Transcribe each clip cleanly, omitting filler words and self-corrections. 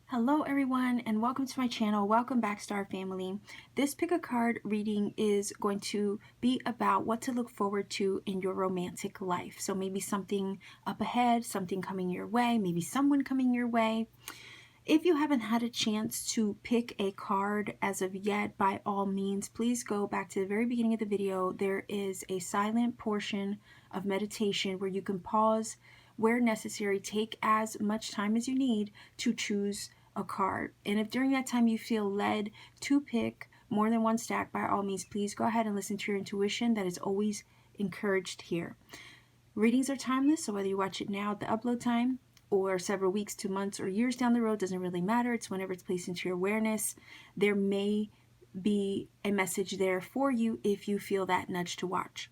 Hello everyone and welcome to my channel. Welcome back, Star Family. This pick a card reading is going to be about what to look forward to in your romantic life. So maybe something up ahead, something coming your way, maybe someone coming your way. If you haven't had a chance to pick a card as of yet, by all means, please go back to the very beginning of the video. There is a silent portion of meditation where you can pause where necessary, take as much time as you need to choose a card. And if during that time you feel led to pick more than one stack, by all means, please go ahead and listen to your intuition. That is always encouraged here. Readings are timeless, so whether you watch it now at the upload time or several weeks to months or years down the road, doesn't really matter. It's whenever it's placed into your awareness. There may be a message there for you if you feel that nudge to watch.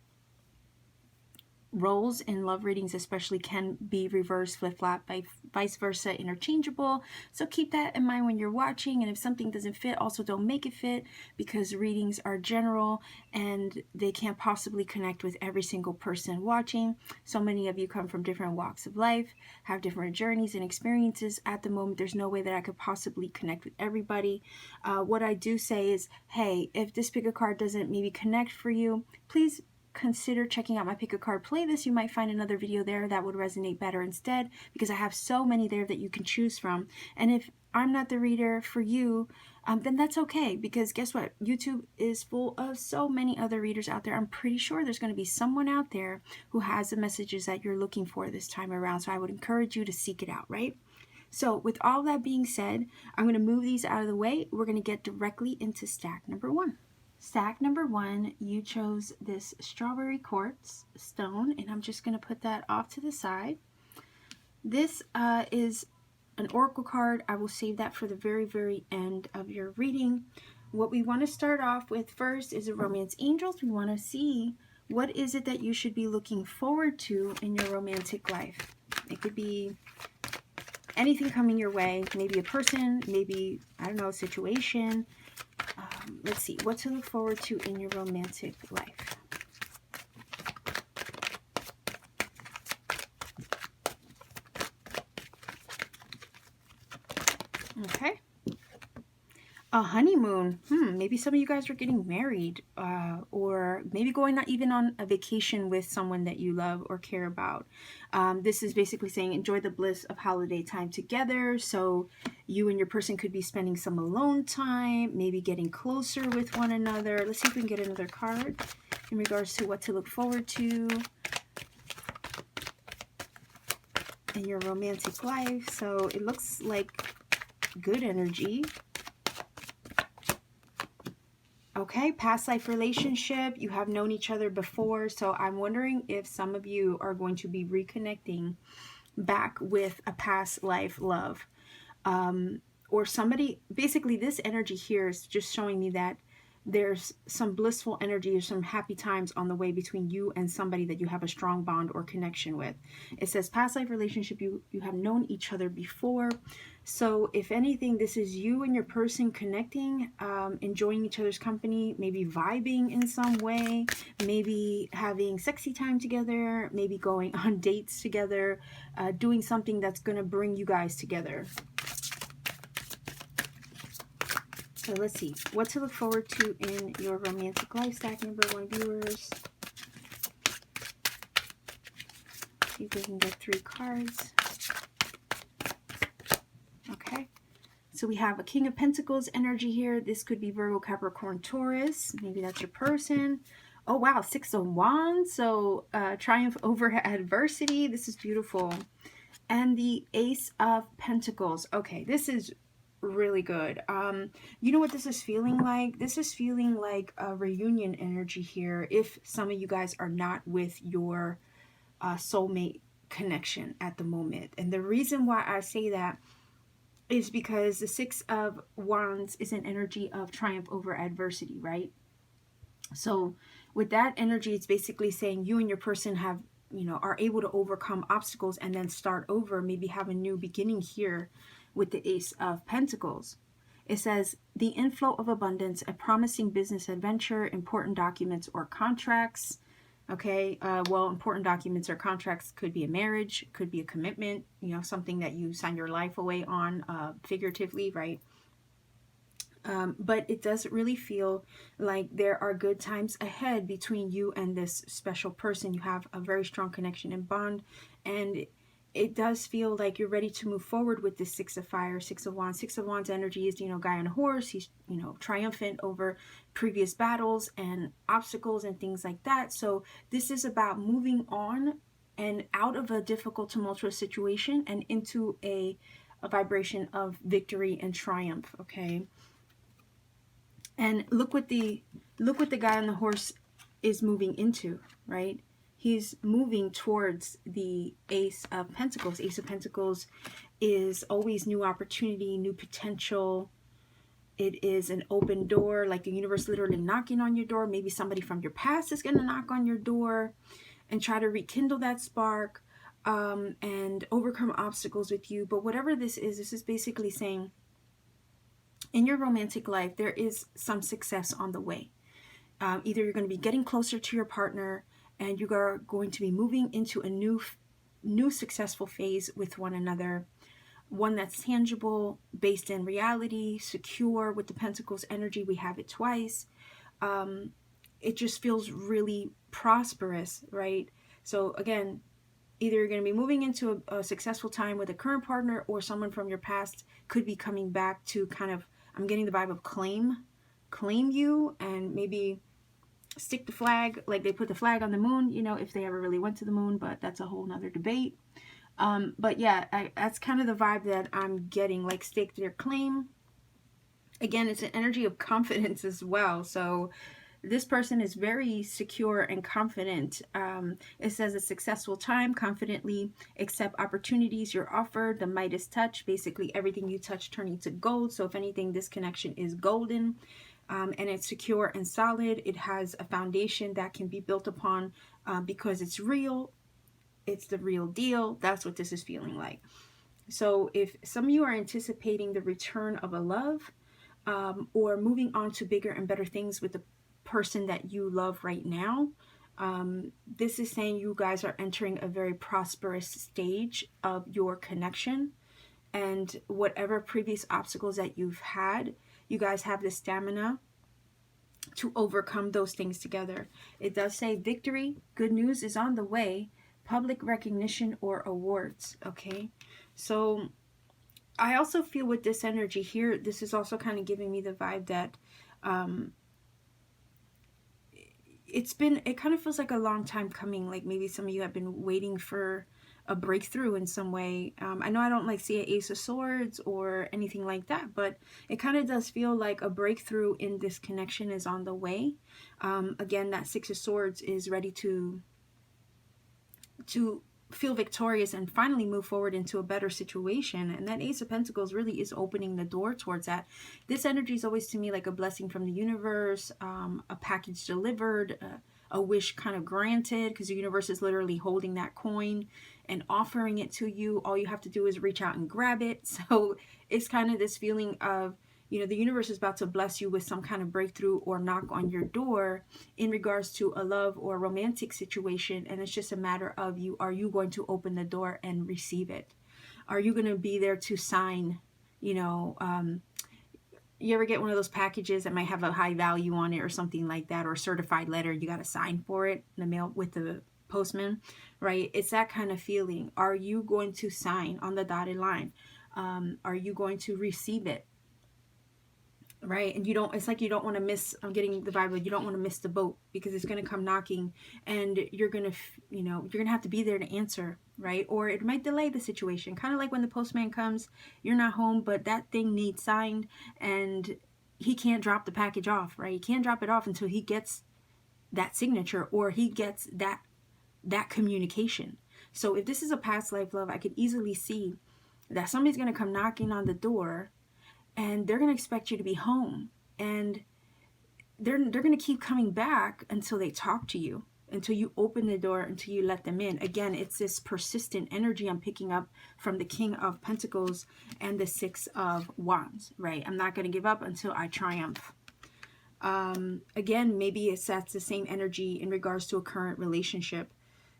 Roles in love readings especially can be reversed, flip-flop, vice versa, interchangeable. So keep that in mind when you're watching. And if something doesn't fit, also don't make it fit, because readings are general and they can't possibly connect with every single person watching. So many of you come from different walks of life, have different journeys and experiences. At the moment, there's no way that I could possibly connect with everybody. What I do say is, hey, if this pick a card doesn't maybe connect for you, please consider checking out my pick a card playlist. You might find another video there that would resonate better instead, because I have so many there that you can choose from. And if I'm not the reader for you, then that's okay, because guess what? YouTube is full of so many other readers out there. I'm pretty sure there's going to be someone out there who has the messages that you're looking for this time around. So I would encourage you to seek it out, right? So with all that being said, I'm going to move these out of the way. We're going to get directly into stack number one. Stack number one, you chose this strawberry quartz stone, and I'm just going to put that off to the side. This is an oracle card. I will save that for the very, very end of your reading. What we want to start off with first is a romance angels. We want to see what is it that you should be looking forward to in your romantic life. It could be anything coming your way, maybe a person, maybe, I don't know, a situation. Let's see, what to look forward to in your romantic life. Okay. A honeymoon. Maybe some of you guys are getting married, or maybe going not even on a vacation with someone that you love or care about. This is basically saying enjoy the bliss of holiday time together. So you and your person could be spending some alone time, maybe getting closer with one another. Let's see if we can get another card in regards to what to look forward to in your romantic life. So it looks like good energy. Okay, past life relationship. You have known each other before. So I'm wondering if some of you are going to be reconnecting back with a past life love. Or somebody, basically this energy here is just showing me that there's some blissful energy or some happy times on the way between you and somebody that you have a strong bond or connection with. It says past life relationship, you have known each other before. So if anything, this is you and your person connecting, enjoying each other's company, maybe vibing in some way, maybe having sexy time together, maybe going on dates together, doing something that's going to bring you guys together. So let's see, what to look forward to in your romantic life, stack number one viewers. See if we can get 3 cards. Okay, so we have a King of Pentacles energy here. This could be Virgo, Capricorn, Taurus. Maybe that's your person. Oh wow, 6 of Wands. So triumph over adversity. This is beautiful. And the Ace of Pentacles. Okay, this is really good. You know what this is feeling like? This is feeling like a reunion energy here, if some of you guys are not with your soulmate connection at the moment. And the reason why I say that is because the 6 of Wands is an energy of triumph over adversity, right? So with that energy, it's basically saying you and your person have, are able to overcome obstacles and then start over, maybe have a new beginning here with the Ace of Pentacles. It says the inflow of abundance, a promising business adventure, important documents or contracts. Okay, well, important documents or contracts could be a marriage, could be a commitment, something that you sign your life away on, figuratively, right? But it does really feel like there are good times ahead between you and this special person. You have a very strong connection and bond, and it does feel like you're ready to move forward with this Six of Fire, Six of Wands. Six of Wands energy is, guy on a horse. He's, triumphant over previous battles and obstacles and things like that. So this is about moving on and out of a difficult, tumultuous situation and into a vibration of victory and triumph, okay? And look what the guy on the horse is moving into, right? He's moving towards the Ace of Pentacles. Ace of Pentacles is always new opportunity, new potential. It is an open door, like the universe literally knocking on your door. Maybe somebody from your past is going to knock on your door and try to rekindle that spark, and overcome obstacles with you. But whatever this is basically saying, in your romantic life, there is some success on the way. Either you're going to be getting closer to your partner and you are going to be moving into a new successful phase with one another. One that's tangible, based in reality, secure. With the Pentacles energy, we have it twice. It just feels really prosperous, right? So again, either you're going to be moving into a successful time with a current partner, or someone from your past could be coming back to kind of, I'm getting the vibe of claim you, and maybe stick the flag, like they put the flag on the moon, if they ever really went to the moon, but that's a whole nother debate. But yeah, that's kind of the vibe that I'm getting, like stake their claim. Again, it's an energy of confidence as well. So this person is very secure and confident. It says a successful time, confidently accept opportunities you're offered. The Midas touch, basically everything you touch turning to gold. So if anything, this connection is golden, and it's secure and solid. It has a foundation that can be built upon, because it's real. It's the real deal. That's what this is feeling like. So if some of you are anticipating the return of a love, or moving on to bigger and better things with the person that you love right now, this is saying you guys are entering a very prosperous stage of your connection, and whatever previous obstacles that you've had, you guys have the stamina to overcome those things together. It does say victory, good news is on the way, public recognition or awards, okay? So I also feel with this energy here, this is also kind of giving me the vibe that it kind of feels like a long time coming. Like maybe some of you have been waiting for a breakthrough in some way. I know I don't like see an Ace of Swords or anything like that, but it kind of does feel like a breakthrough in this connection is on the way. Again, that Six of Swords is ready to feel victorious and finally move forward into a better situation, and that Ace of Pentacles really is opening the door towards that. This energy is always to me like a blessing from the universe, a package delivered, a wish kind of granted, because the universe is literally holding that coin and offering it to you. All you have to do is reach out and grab it. So it's kind of this feeling of, the universe is about to bless you with some kind of breakthrough or knock on your door in regards to a love or a romantic situation. And it's just a matter of are you going to open the door and receive it? Are you going to be there to sign, you ever get one of those packages that might have a high value on it or something like that, or a certified letter, you got to sign for it in the mail with the postman, right? It's that kind of feeling. Are you going to sign on the dotted line? Are you going to receive it? Right? And it's like you don't want to miss, I'm getting the vibe of you don't want to miss the boat, because it's going to come knocking and you're going to, you're going to have to be there to answer, right? Or it might delay the situation. Kind of like when the postman comes, you're not home, but that thing needs signed and he can't drop the package off, right? He can't drop it off until he gets that signature or he gets that communication. So if this is a past life love, I could easily see that somebody's going to come knocking on the door and they're going to expect you to be home, and they're going to keep coming back until they talk to you, until you open the door, until you let them in. Again, it's this persistent energy I'm picking up from the King of Pentacles and the Six of Wands, right? I'm not going to give up until I triumph. Again, maybe that's the same energy in regards to a current relationship.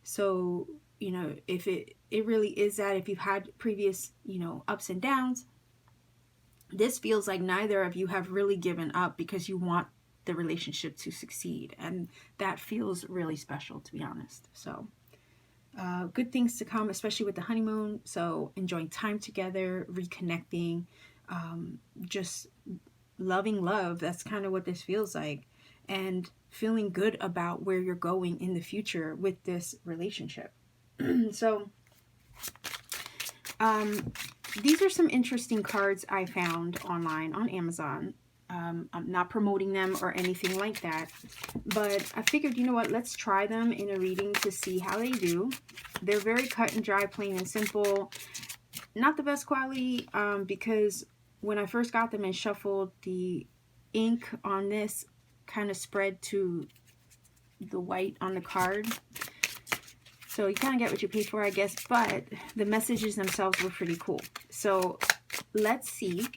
So, if it really is that, if you've had previous, ups and downs, this feels like neither of you have really given up because you want the relationship to succeed. And that feels really special, to be honest. So, good things to come, especially with the honeymoon. So, enjoying time together, reconnecting, just loving love. That's kind of what this feels like. And feeling good about where you're going in the future with this relationship. So, these are some interesting cards I found online on Amazon. I'm not promoting them or anything like that, but I figured, you know what, let's try them in a reading to see how they do. They're very cut and dry, plain and simple. Not the best quality, because when I first got them and shuffled, the ink on this kind of spread to the white on the card. So you kind of get what you pay for, I guess, but the messages themselves were pretty cool. So let's see.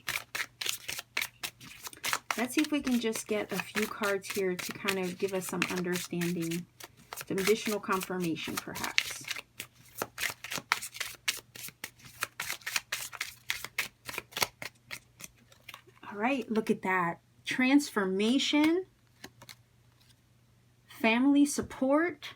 Let's see if we can just get a few cards here to kind of give us some understanding, some additional confirmation, perhaps. All right, look at that. Transformation, family support,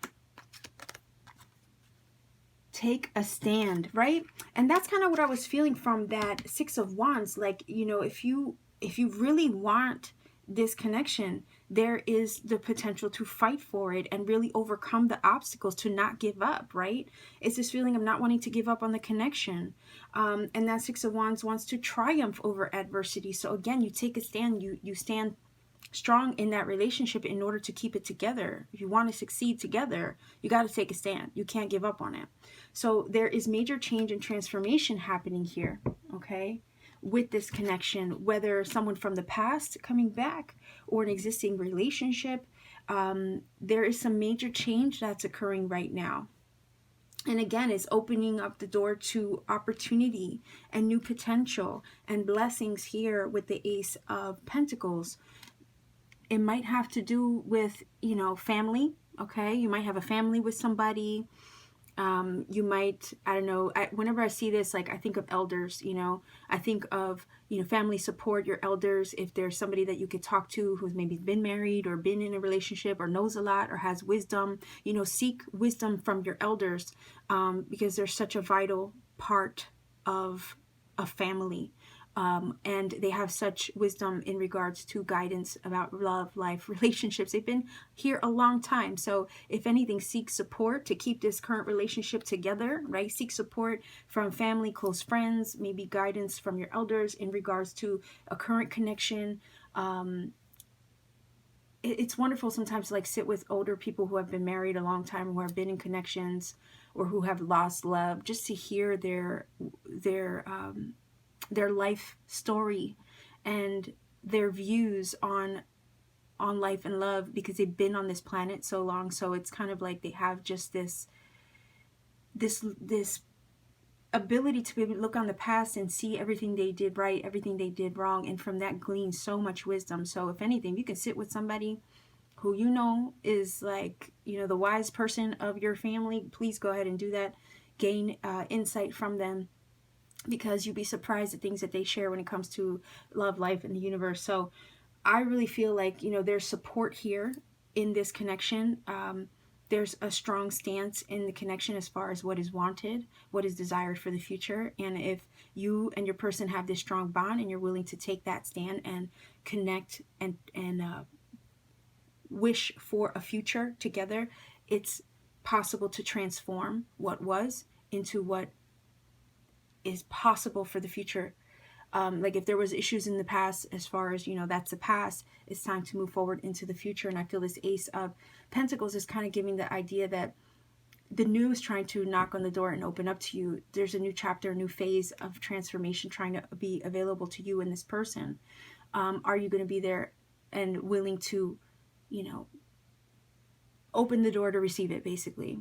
take a stand, right? And that's kind of what I was feeling from that Six of Wands. Like, if you really want this connection, there is the potential to fight for it and really overcome the obstacles, to not give up, right? It's this feeling of not wanting to give up on the connection. And that Six of Wands wants to triumph over adversity. So again, you take a stand, you stand strong in that relationship in order to keep it together. If you want to succeed together, you got to take a stand. You can't give up on it. So there is major change and transformation happening here, okay, with this connection, whether someone from the past coming back or an existing relationship. There is some major change that's occurring right now. And again, it's opening up the door to opportunity and new potential and blessings here with the Ace of Pentacles. It might have to do with, family, okay? You might have a family with somebody. You might, I don't know, whenever I see this, like, I think of elders, I think of, family support, your elders. If there's somebody that you could talk to who's maybe been married or been in a relationship or knows a lot or has wisdom, seek wisdom from your elders, because they're such a vital part of a family. And they have such wisdom in regards to guidance about love, life, relationships. They've been here a long time. So if anything, seek support to keep this current relationship together, right? Seek support from family, close friends, maybe guidance from your elders in regards to a current connection. It's wonderful sometimes to sit with older people who have been married a long time, who have been in connections, or who have lost love, just to hear their life story and their views on life and love, because they've been on this planet so long. So it's kind of like they have just this ability to be able to look on the past and see everything they did right, everything they did wrong, and from that glean so much wisdom. So if anything, you can sit with somebody who is the wise person of your family. Please go ahead and do that. Gain insight from them, because you'd be surprised at things that they share when it comes to love, life, and the universe. So I really feel like, there's support here in this connection. There's a strong stance in the connection as far as what is wanted, what is desired for the future. And if you and your person have this strong bond and you're willing to take that stand and connect and wish for a future together, it's possible to transform what was into what is possible for the future. Like if there was issues in the past, as far as, that's the past, it's time to move forward into the future. And I feel this Ace of Pentacles is kind of giving the idea that the new is trying to knock on the door and open up to you. There's a new chapter, a new phase of transformation trying to be available to you and this person. Are you going to be there and willing to, open the door to receive it, basically?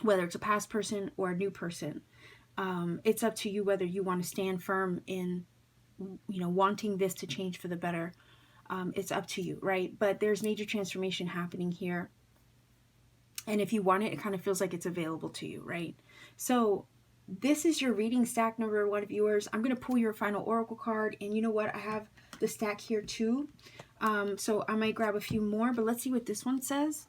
Whether it's a past person or a new person. It's up to you whether you want to stand firm in, wanting this to change for the better. It's up to you, right? But there's major transformation happening here. And if you want it, it kind of feels like it's available to you, right? So this is your reading stack number 1, viewers. I'm going to pull your final oracle card. And you know what? I have the stack here too. So I might grab a few more, but let's see what this one says.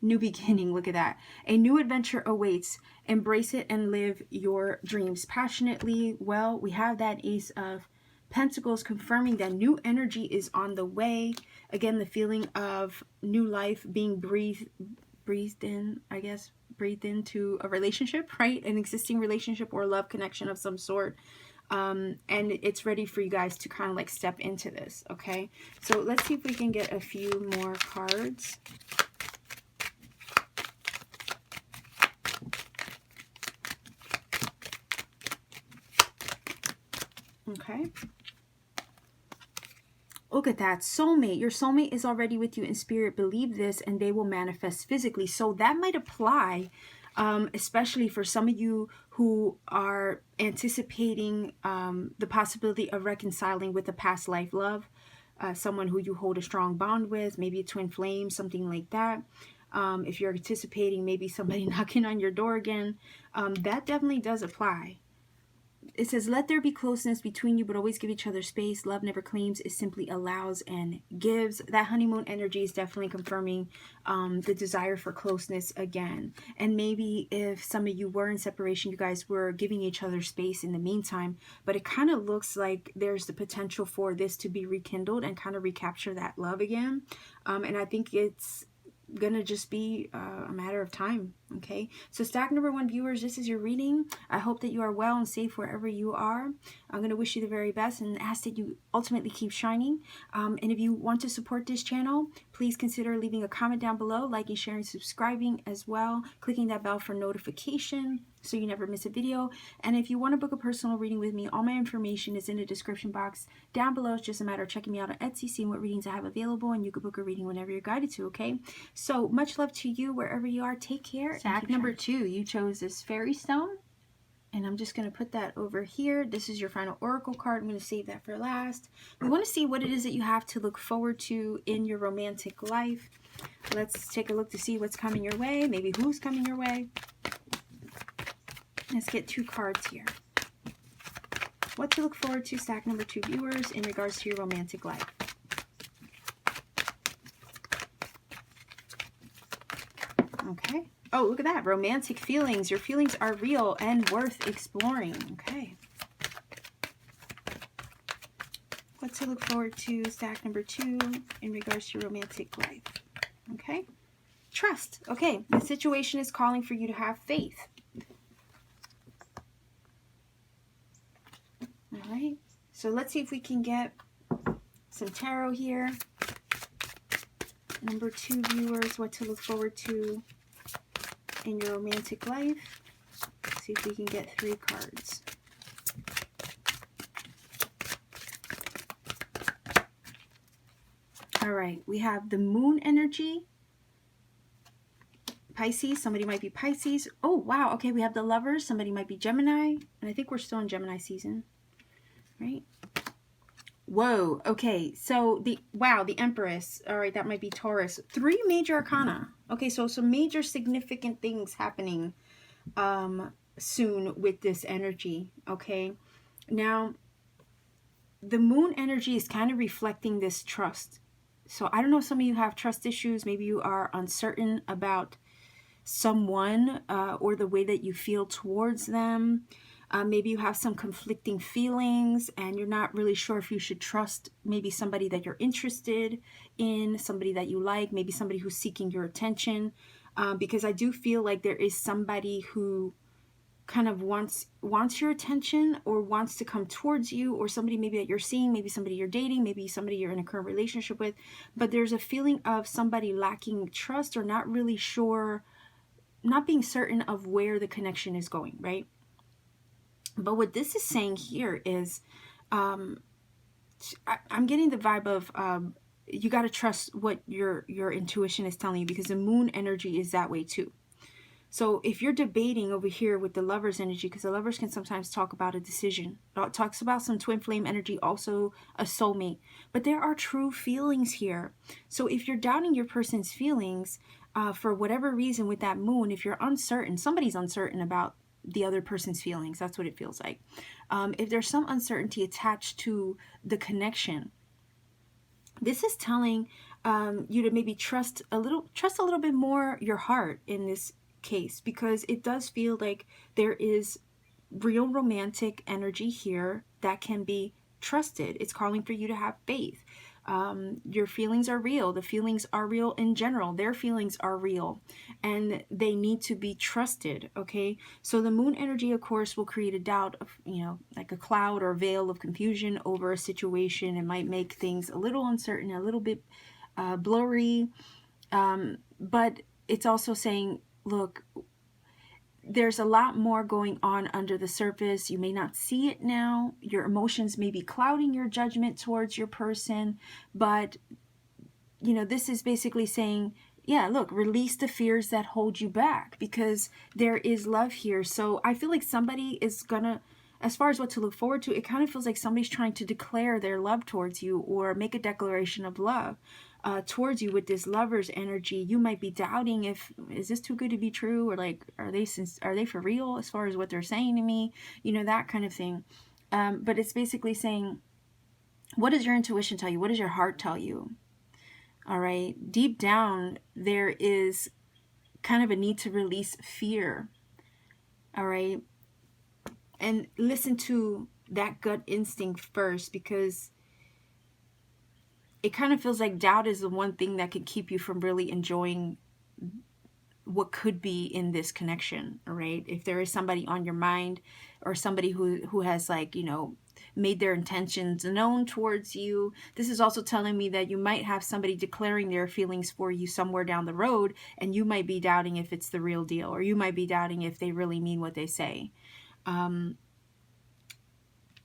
New beginning. Look at that. A new adventure awaits. Embrace it and live your dreams passionately. Well, we have that Ace of Pentacles confirming that new energy is on the way. Again, the feeling of new life being breathed in, I guess, breathed into a relationship, right? An existing relationship or love connection of some sort. And it's ready for you guys to kind of like step into this, okay? So let's see if we can get a few more cards. Okay. Look at that. Soulmate. Your soulmate is already with you in spirit. Believe this and they will manifest physically. So that might apply, especially for some of you who are anticipating the possibility of reconciling with a past life love. Someone who you hold a strong bond with, maybe a twin flame, something like that. If you're anticipating maybe somebody knocking on your door again, that definitely does apply. It says, let there be closeness between you, but always give each other space. Love never claims, it simply allows and gives. That honeymoon energy is definitely confirming the desire for closeness again. And maybe if some of you were in separation, you guys were giving each other space in the meantime, but it kind of looks like there's the potential for this to be rekindled and kind of recapture that love again. And I think it's gonna just be a matter of time. Okay, so stack number 1, viewers, this is your reading. I hope that you are well and safe wherever you are. I'm gonna wish you the very best and ask that you ultimately keep shining. And if you want to support this channel, please consider leaving a comment down below, liking, sharing, subscribing as well, clicking that bell for notification so you never miss a video. And if you want to book a personal reading with me, all my information is in the description box down below. It's just a matter of checking me out on Etsy, seeing what readings I have available, and you can book a reading whenever you're guided to, okay? So much love to you wherever you are. Take care. Stack number 2, you chose this fairy stone. And I'm just going to put that over here. This is your final oracle card. I'm going to save that for last. We want to see what it is that you have to look forward to in your romantic life. Let's take a look to see what's coming your way. Maybe who's coming your way. Let's get 2 cards here. What to look forward to, stack number 2, viewers, in regards to your romantic life. Okay. Oh, look at that. Romantic feelings. Your feelings are real and worth exploring. Okay. What to look forward to, stack number 2, in regards to your romantic life. Okay. Trust. Okay. The situation is calling for you to have faith. All right. So let's see if we can get some tarot here. Number 2, viewers, what to look forward to in your romantic life. Let's see if we can get 3 cards. All right, we have the moon energy. Pisces, somebody might be Pisces. Oh, wow. Okay, we have the lovers. Somebody might be Gemini. And I think we're still in Gemini season, right? Whoa. Okay, so the Empress. All right, that might be Taurus. 3 major arcana. Okay, so some major significant things happening soon with this energy. Okay, now the moon energy is kind of reflecting this trust. So I don't know, some of you have trust issues. Maybe you are uncertain about someone or the way that you feel towards them. Maybe you have some conflicting feelings and you're not really sure if you should trust maybe somebody that you're interested in, somebody that you like, maybe somebody who's seeking your attention. Because I do feel like there is somebody who kind of wants your attention or wants to come towards you, or somebody maybe that you're seeing, maybe somebody you're dating, maybe somebody you're in a current relationship with. But there's a feeling of somebody lacking trust or not really sure, not being certain of where the connection is going, right? But what this is saying here is, I'm getting the vibe of you got to trust what your intuition is telling you, because the moon energy is that way too. So if you're debating over here with the Lovers energy, because the Lovers can sometimes talk about a decision, it talks about some twin flame energy, also a soulmate, but there are true feelings here. So if you're doubting your person's feelings for whatever reason with that moon, if you're uncertain, somebody's uncertain about the other person's feelings, that's what it feels like. If there's some uncertainty attached to the connection, this is telling you to maybe trust a little bit more your heart in this case, because it does feel like there is real romantic energy here that can be trusted. It's calling for you to have faith. Your feelings are real. The feelings are real in general. Their feelings are real and they need to be trusted. Okay. So the moon energy, of course, will create a doubt of, like a cloud or veil of confusion over a situation. It might make things a little uncertain, a little bit blurry. But it's also saying, look, there's a lot more going on under the surface. You may not see it now. Your emotions may be clouding your judgment towards your person, but this is basically saying, yeah, look, release the fears that hold you back, because there is love here. So I feel like somebody is gonna, as far as what to look forward to, it kind of feels like somebody's trying to declare their love towards you or make a declaration of love towards you with this Lover's energy. You might be doubting, is this too good to be true, or like, are they for real as far as what they're saying to me, that kind of thing. But it's basically saying, what does your intuition tell you? What does your heart tell you? All right. Deep down, there is kind of a need to release fear. All right. And listen to that gut instinct first, because it kind of feels like doubt is the one thing that could keep you from really enjoying what could be in this connection, right? If there is somebody on your mind, or somebody who has, like, made their intentions known towards you, this is also telling me that you might have somebody declaring their feelings for you somewhere down the road, and you might be doubting if it's the real deal, or you might be doubting if they really mean what they say.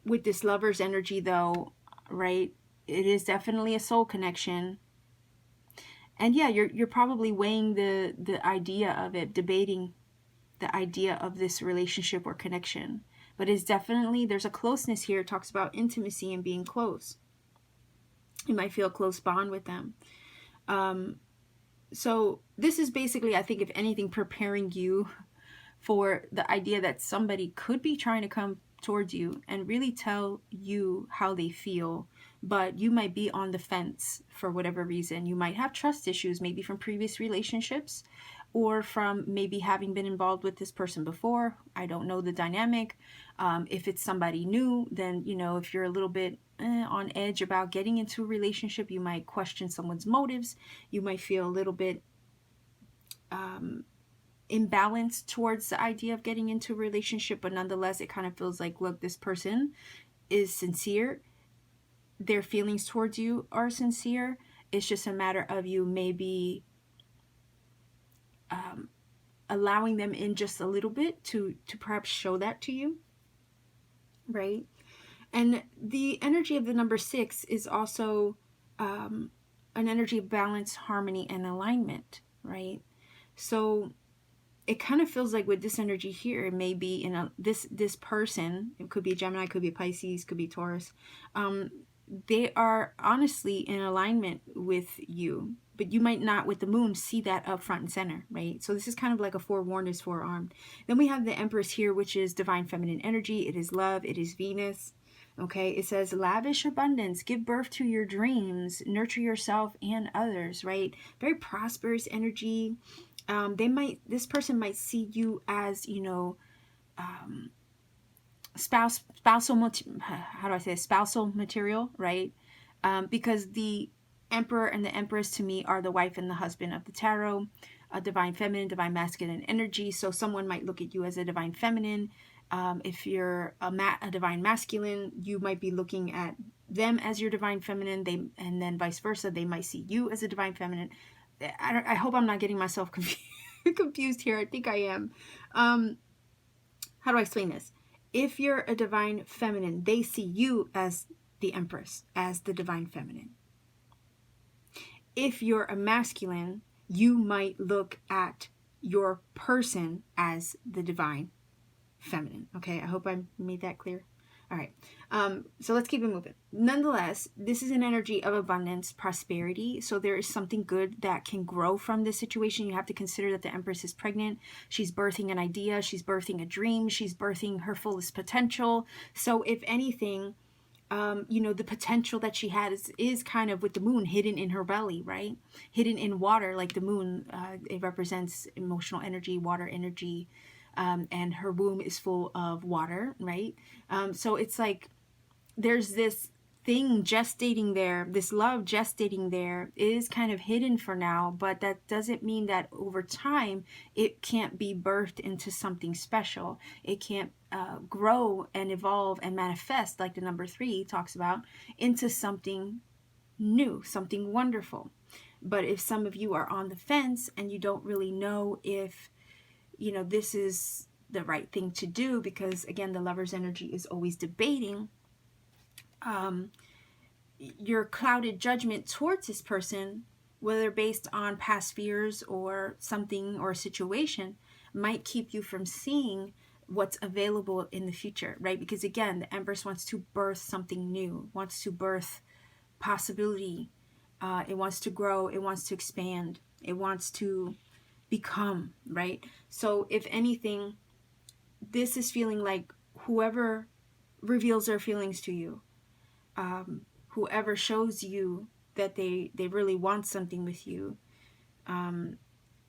With this Lover's energy, though, right, it is definitely a soul connection. And yeah, you're probably weighing the idea of it, debating the idea of this relationship or connection. But it's definitely, there's a closeness here. It talks about intimacy and being close. You might feel a close bond with them. So this is basically, I think, if anything, preparing you for the idea that somebody could be trying to come towards you and really tell you how they feel, but you might be on the fence for whatever reason. You might have trust issues, maybe from previous relationships, or from maybe having been involved with this person before. I don't know the dynamic. If it's somebody new, then, if you're a little bit on edge about getting into a relationship, you might question someone's motives. You might feel a little bit imbalanced towards the idea of getting into a relationship, but nonetheless, it kind of feels like, look, this person is sincere. Their feelings towards you are sincere. It's just a matter of you maybe allowing them in just a little bit to perhaps show that to you, right? And the energy of the number 6 is also an energy of balance, harmony, and alignment, right? So it kind of feels like with this energy here, it may be this person, it could be Gemini, could be Pisces, could be Taurus. They are honestly in alignment with you, but you might not, with the moon, see that up front and center, right? So this is kind of like a forewarned is forearmed. Then we have the Empress here, which is divine feminine energy. It is love. It is Venus. Okay, it says lavish abundance, give birth to your dreams, nurture yourself and others, right? Very prosperous energy. This person might see you as, spousal material, right? Because the Emperor and the Empress to me are the wife and the husband of the tarot, a divine feminine, divine masculine energy. So someone might look at you as a divine feminine. If you're a divine masculine, you might be looking at them as your divine feminine. And then vice versa, they might see you as a divine feminine. I hope I'm not getting myself confused here. I think I am. How do I explain this? If you're a divine feminine, they see you as the Empress, as the divine feminine. If you're a masculine, you might look at your person as the divine feminine. Okay, I hope I made that clear. All right, so let's keep it moving. Nonetheless, this is an energy of abundance, prosperity. So there is something good that can grow from this situation. You have to consider that the Empress is pregnant. She's birthing an idea. She's birthing a dream. She's birthing her fullest potential. So if anything, the potential that she had is kind of with the moon hidden in her belly, right? Hidden in water, like the moon, it represents emotional energy, water energy. And her womb is full of water, right? So it's like there's this thing gestating there, this love gestating there is kind of hidden for now, but that doesn't mean that over time it can't be birthed into something special. It can't grow and evolve and manifest, like the number 3 talks about, into something new, something wonderful. But if some of you are on the fence and you don't really know if this is the right thing to do, because again, the Lover's energy is always debating, your clouded judgment towards this person, whether based on past fears or something or a situation, might keep you from seeing what's available in the future, right? Because again, the Empress wants to birth something new, wants to birth possibility. It wants to grow, it wants to expand, it wants to become, right? So if anything, this is feeling like whoever reveals their feelings to you, whoever shows you that they really want something with you,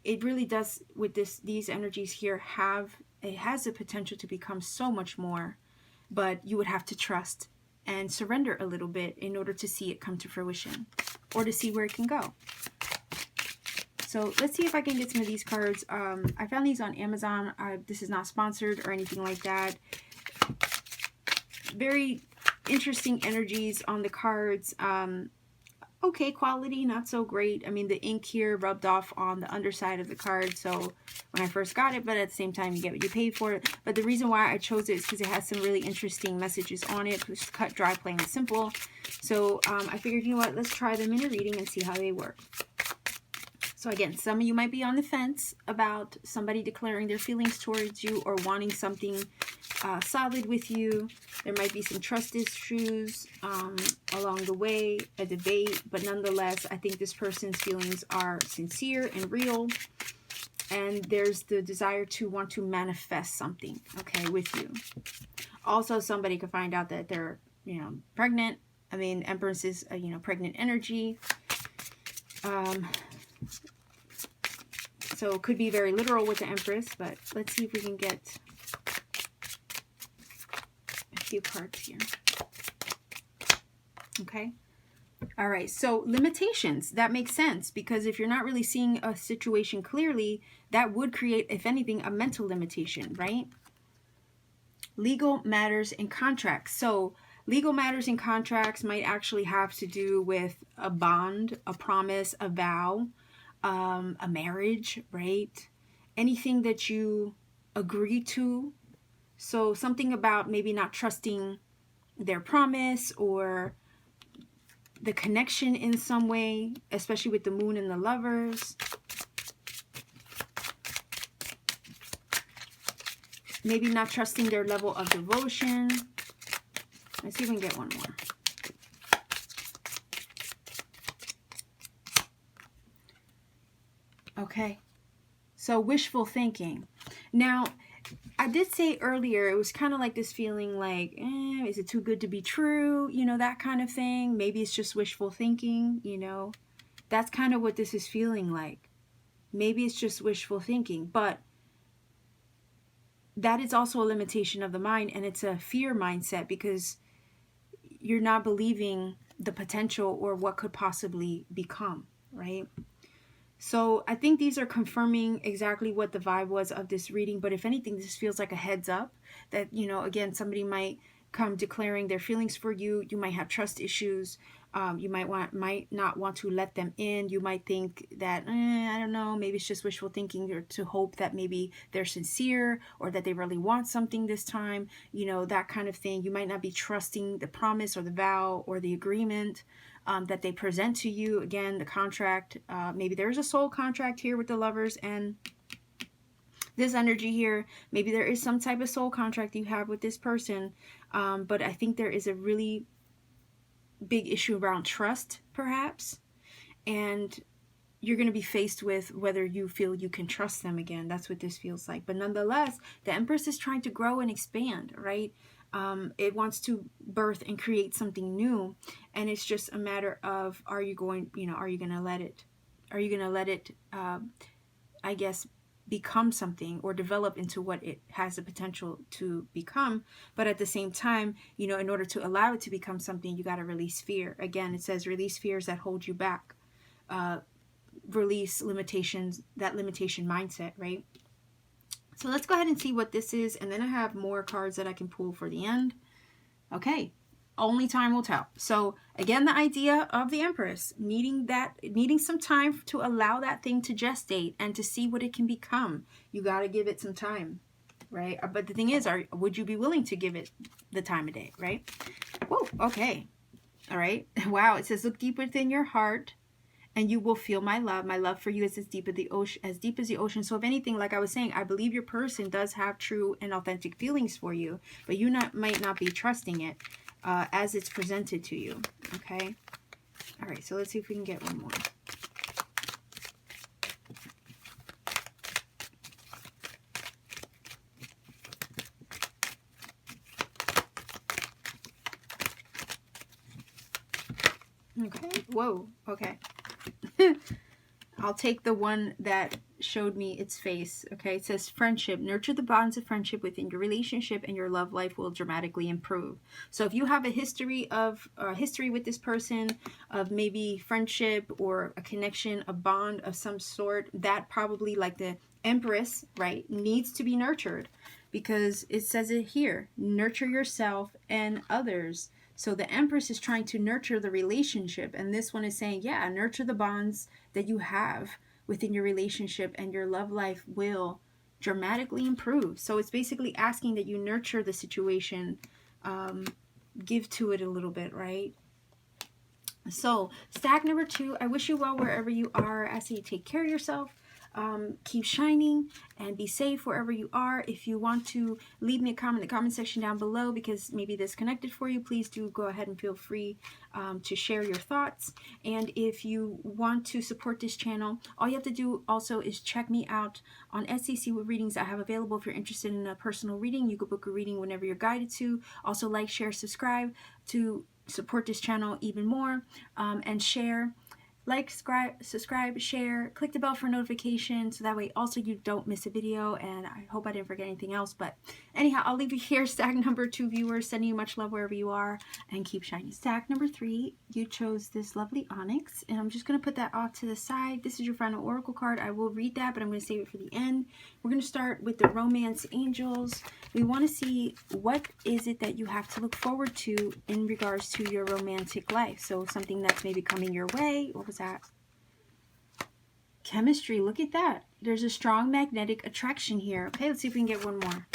it really does, with these energies here, it has the potential to become so much more, but you would have to trust and surrender a little bit in order to see it come to fruition or to see where it can go. So let's see if I can get some of these cards. I found these on Amazon. This is not sponsored or anything like that. Very interesting energies on the cards. Okay, quality, not so great. I mean, the ink here rubbed off on the underside of the card, so when I first got it, but at the same time, you get what you pay for it. But the reason why I chose it is because it has some really interesting messages on it. It's cut, dry, plain, and simple. So I figured, you know what, let's try them in a reading and see how they work. So again, some of you might be on the fence about somebody declaring their feelings towards you or wanting something solid with you. There might be some trust issues along the way, a debate, but nonetheless, I think this person's feelings are sincere and real. And there's the desire to want to manifest something, okay, with you. Also, somebody could find out that they're, pregnant. I mean, Empress is, pregnant energy. So it could be very literal with the Empress, but let's see if we can get a few cards here. Okay. All right. So limitations, that makes sense, because if you're not really seeing a situation clearly, that would create, if anything, a mental limitation, right? Legal matters and contracts. So legal matters and contracts might actually have to do with a bond, a promise, a vow, a marriage, right? Anything that you agree to. So something about maybe not trusting their promise or the connection in some way, especially with the moon and the Lovers. Maybe not trusting their level of devotion. Let's see if we can get one more. Okay, so wishful thinking. Now, I did say earlier, it was kind of like this feeling like, is it too good to be true? That kind of thing. Maybe it's just wishful thinking, That's kind of what this is feeling like. Maybe it's just wishful thinking, but that is also a limitation of the mind, and it's a fear mindset because you're not believing the potential or what could possibly become, right? So I think these are confirming exactly what the vibe was of this reading. But if anything, this feels like a heads up that, again, somebody might come declaring their feelings for you. You might have trust issues. You might not want to let them in. You might think that, I don't know, maybe it's just wishful thinking, or to hope that maybe they're sincere or that they really want something this time, that kind of thing. You might not be trusting the promise or the vow or the agreement that they present to you. Again, the contract, maybe there's a soul contract here with the Lovers and this energy here, maybe there is some type of soul contract you have with this person, but I think there is a really big issue around trust, perhaps, and you're going to be faced with whether you feel you can trust them again. That's what this feels like. But nonetheless, the Empress is trying to grow and expand, right? It wants to birth and create something new, and it's just a matter of, are you going to let it, I guess, become something or develop into what it has the potential to become. But at the same time, in order to allow it to become something, you got to release fear. Again, it says release fears that hold you back. Release limitations, that limitation mindset, right? So let's go ahead and see what this is, and then I have more cards that I can pull for the end. Okay, only time will tell. So again, the idea of the Empress needing some time to allow that thing to gestate and to see what it can become. You got to give it some time, right? But the thing is, would you be willing to give it the time of day, right? Whoa, okay. All right. Wow, it says look deep within your heart and you will feel my love. My love for you is as deep as the ocean. So if anything, like I was saying, I believe your person does have true and authentic feelings for you, but you might not be trusting it as it's presented to you. Okay. All right. So let's see if we can get one more. Okay. Whoa. Okay. I'll take the one that showed me its face. Okay, it says friendship. Nurture the bonds of friendship within your relationship and your love life will dramatically improve. So if you have a history with this person of maybe friendship or a connection, a bond of some sort, that probably, like the Empress, right, needs to be nurtured, because it says it here, nurture yourself and others. So the Empress is trying to nurture the relationship, and this one is saying, yeah, nurture the bonds that you have within your relationship and your love life will dramatically improve. So it's basically asking that you nurture the situation, give to it a little bit, right? So stack number 2, I wish you well wherever you are. I say you take care of yourself. Keep shining and be safe wherever you are. If you want to leave me a comment in the comment section down below, because maybe this connected for you, please do go ahead and feel free to share your thoughts. And if you want to support this channel, all you have to do also is check me out on Etsy, see what readings I have available. If you're interested in a personal reading, you can book a reading whenever you're guided to. Also like, share, subscribe to support this channel even more, and share. Like, subscribe, share, click the bell for notifications, so that way also you don't miss a video. And I hope I didn't forget anything else, but anyhow, I'll leave you here. Stack number 2 viewers, sending you much love wherever you are, and keep shining. Stack number 3, you chose this lovely onyx, and I'm just going to put that off to the side. This is your final oracle card. I will read that, but I'm going to save it for the end. We're going to start with the romance angels. We want to see what is it that you have to look forward to in regards to your romantic life. So something that's maybe coming your way. What was that? Chemistry. Look at that. There's a strong magnetic attraction here. Okay, let's see if we can get one more.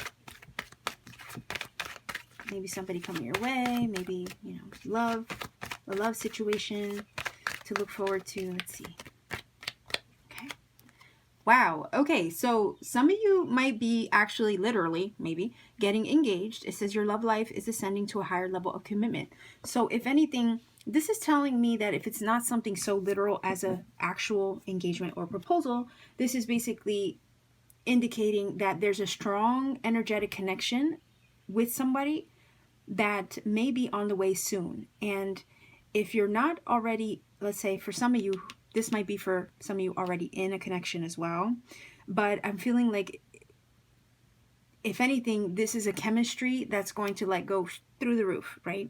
Maybe somebody coming your way. Maybe, love. A love situation to look forward to. Let's see. Wow. Okay, so some of you might be actually literally, maybe, getting engaged. It says your love life is ascending to a higher level of commitment. So if anything, this is telling me that if it's not something so literal as an actual engagement or proposal, this is basically indicating that there's a strong energetic connection with somebody that may be on the way soon. And if you're not already, let's say for some of you, this might be for some of you already in a connection as well, but I'm feeling like, if anything, this is a chemistry that's going to like go through the roof, right?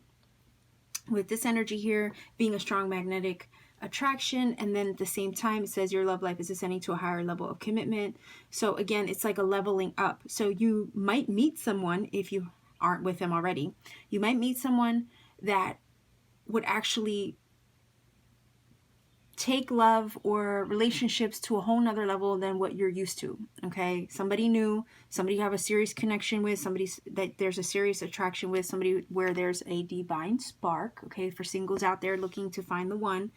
With this energy here being a strong magnetic attraction, and then at the same time it says your love life is ascending to a higher level of commitment. So again, it's like a leveling up. So you might meet someone, if you aren't with them already, you might meet someone that would actually take love or relationships to a whole nother level than what you're used to. Okay, somebody new, somebody you have a serious connection with, somebody that there's a serious attraction with, somebody where there's a divine spark. Okay, for singles out there looking to find the one,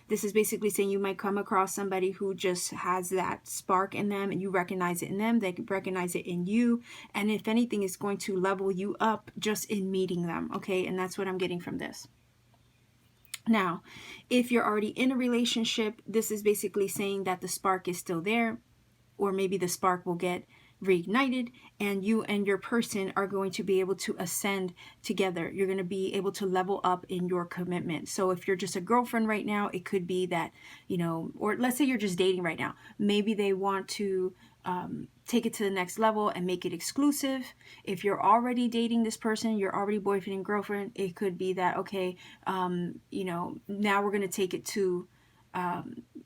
This is basically saying you might come across somebody who just has that spark in them, and you recognize it in them, they recognize it in you, and if anything, is going to level you up just in meeting them, okay? And that's what I'm getting from this. Now, if you're already in a relationship, this is basically saying that the spark is still there, or maybe the spark will get reignited, and you and your person are going to be able to ascend together. You're going to be able to level up in your commitment. So if you're just a girlfriend right now, it could be that, you know, or let's say you're just dating right now. Maybe they want to take it to the next level and make it exclusive. If you're already dating this person, you're already boyfriend and girlfriend, it could be that, okay, you know, now we're going to take it to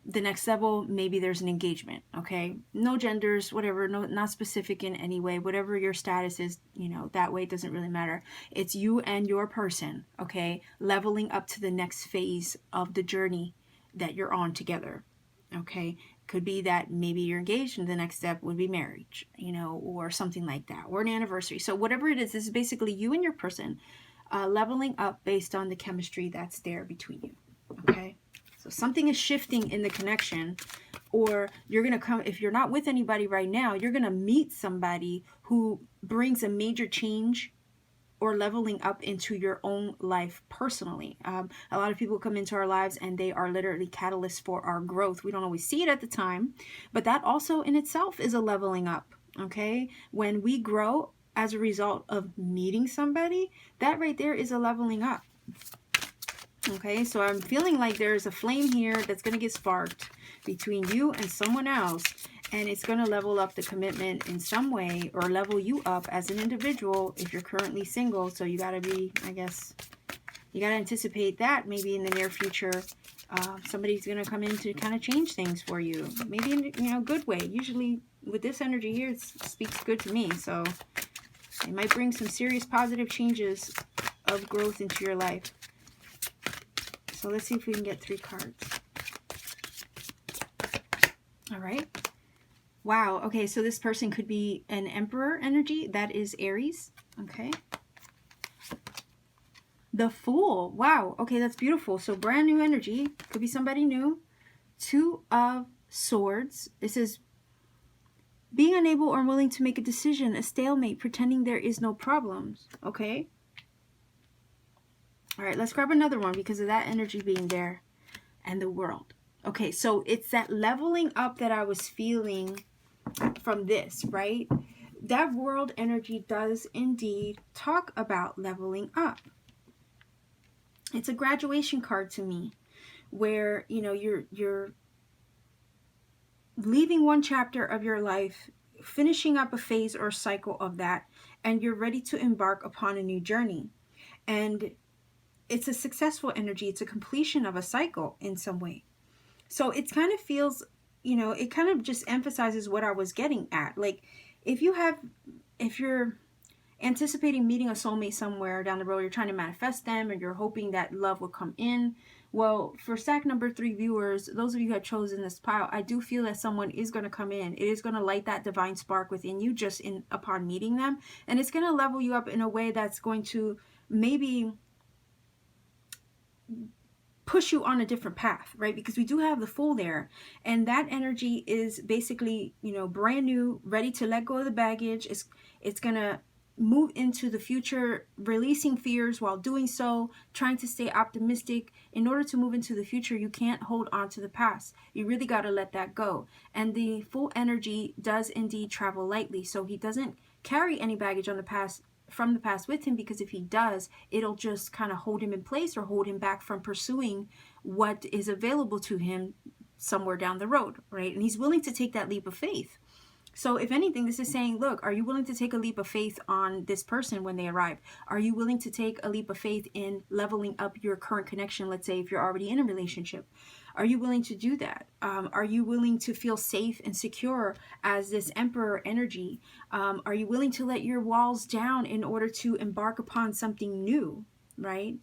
the next level. Maybe there's an engagement, okay? No genders, whatever, no, not specific in any way, whatever your status is, you know, that way it doesn't really matter. It's you and your person, okay, leveling up to the next phase of the journey that you're on together, okay? Could be that maybe you're engaged and the next step would be marriage, you know, or something like that, or an anniversary. So whatever it is, this is basically you and your person leveling up based on the chemistry that's there between you, okay? So something is shifting in the connection, or you're going to come, if you're not with anybody right now, you're going to meet somebody who brings a major change or leveling up into your own life personally. A lot of people come into our lives and they are literally catalysts for our growth. We don't always see it at the time, but that also in itself is a leveling up, okay? When we grow as a result of meeting somebody, that right there is a leveling up. Okay, so I'm feeling like there's a flame here that's going to get sparked between you and someone else, and it's going to level up the commitment in some way, or level you up as an individual if you're currently single. So you got to be, I guess, you got to anticipate that maybe in the near future, somebody's going to come in to kind of change things for you. Maybe in, you know, good way. Usually with this energy here, it speaks good to me. So it might bring some serious positive changes of growth into your life. So let's see if we can get 3 cards. All right. Wow. Okay, so this person could be an Emperor energy. That is Aries. Okay. The Fool. Wow. Okay, that's beautiful. So brand new energy. Could be somebody new. 2 of Swords. This is being unable or unwilling to make a decision. A stalemate. Pretending there is no problems. Okay. All right, let's grab another one because of that energy being there, and the World. Okay, so it's that leveling up that I was feeling from this, right? That World energy does indeed talk about leveling up. It's a graduation card to me, where, you know, you're leaving one chapter of your life, finishing up a phase or cycle of that, and you're ready to embark upon a new journey. And it's a successful energy. It's a completion of a cycle in some way. So it kind of feels, you know, it kind of just emphasizes what I was getting at. Like if you're anticipating meeting a soulmate somewhere down the road, you're trying to manifest them, and you're hoping that love will come in. Well, for stack number 3 viewers, those of you who have chosen this pile, I do feel that someone is going to come in. It is going to light that divine spark within you just upon meeting them. And it's going to level you up in a way that's going to maybe push you on a different path, right? Because we do have the Fool there, and that energy is basically, you know, brand new, ready to let go of the baggage. It's gonna move into the future, releasing fears while doing so, trying to stay optimistic. In order to move into the future, you can't hold on to the past. You really got to let that go. And the Fool energy does indeed travel lightly, so he doesn't carry any baggage on the past, from the past with him, because if he does, it'll just kind of hold him in place or hold him back from pursuing what is available to him somewhere down the road, right? And he's willing to take that leap of faith. So if anything, this is saying, look, are you willing to take a leap of faith on this person when they arrive? Are you willing to take a leap of faith in leveling up your current connection? Let's say if you're already in a relationship, are you willing to do that? Are you willing to feel safe and secure as this Emperor energy? Are you willing to let your walls down in order to embark upon something new, right?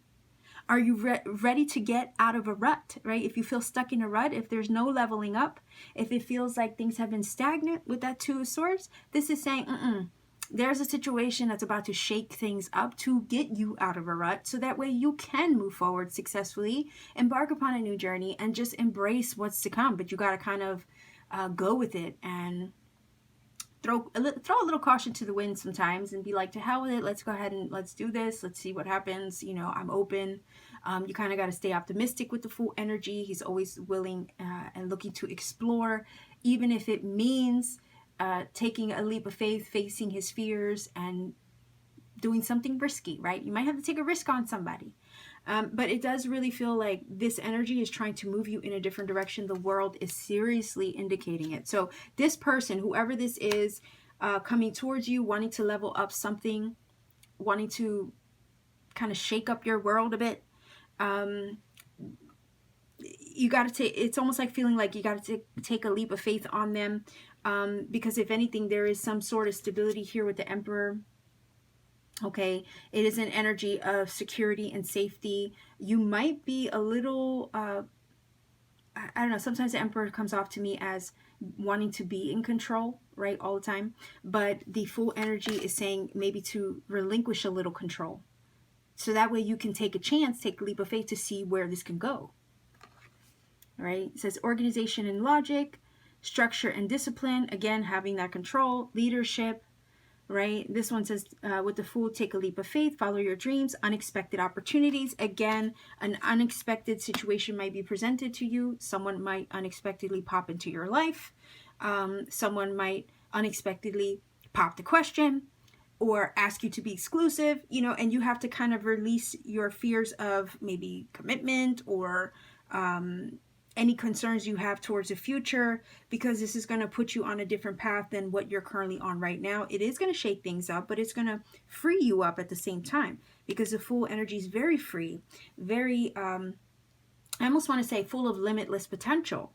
Are you ready to get out of a rut, right? If you feel stuck in a rut, if there's no leveling up, if it feels like things have been stagnant with that 2 of Swords, this is saying, there's a situation that's about to shake things up to get you out of a rut, so that way you can move forward successfully, embark upon a new journey, and just embrace what's to come. But you got to kind of go with it and throw a little caution to the wind sometimes, and be like, to hell with it, let's go ahead and let's do this, let's see what happens, I'm open. You kind of got to stay optimistic with the Fool energy. He's always willing and looking to explore, even if it means taking a leap of faith, facing his fears, and doing something risky, right? You might have to take a risk on somebody. But it does really feel like this energy is trying to move you in a different direction. The world is seriously indicating it. So this person, whoever this is, coming towards you, wanting to level up something, wanting to kind of shake up your world a bit, you got to take, it's almost like feeling like you got to take a leap of faith on them, because if anything, there is some sort of stability here with the Emperor. Okay, it is an energy of security and safety. You might be a little, I don't know, sometimes the Emperor comes off to me as wanting to be in control, right, all the time. But the Fool energy is saying maybe to relinquish a little control. So that way you can take a chance, take a leap of faith to see where this can go. All right, it says organization and logic, structure and discipline. Again, having that control, leadership. Right, this one says with the Fool, take a leap of faith, follow your dreams, unexpected opportunities. Again, an unexpected situation might be presented to you. Someone might unexpectedly pop into your life. Someone might unexpectedly pop the question or ask you to be exclusive, and you have to kind of release your fears of maybe commitment or any concerns you have towards the future, because this is going to put you on a different path than what you're currently on right now. It is going to shake things up, but it's going to free you up at the same time, because the Fool energy is very free, very, I almost want to say full of limitless potential.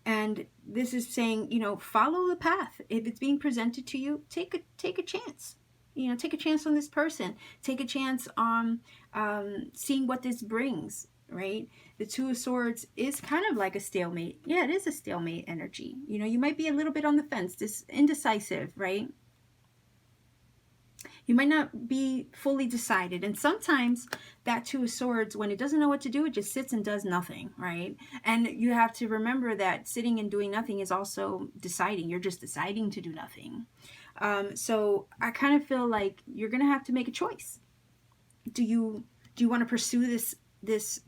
And this is saying, follow the path. If it's being presented to you, take a chance. Take a chance on this person. Take a chance on seeing what this brings. Right? The Two of Swords is kind of like a stalemate. Yeah, it is a stalemate energy. You might be a little bit on the fence, indecisive, right? You might not be fully decided. And sometimes that Two of Swords, when it doesn't know what to do, it just sits and does nothing, right? And you have to remember that sitting and doing nothing is also deciding. You're just deciding to do nothing. So I kind of feel like you're going to have to make a choice. Do you want to pursue this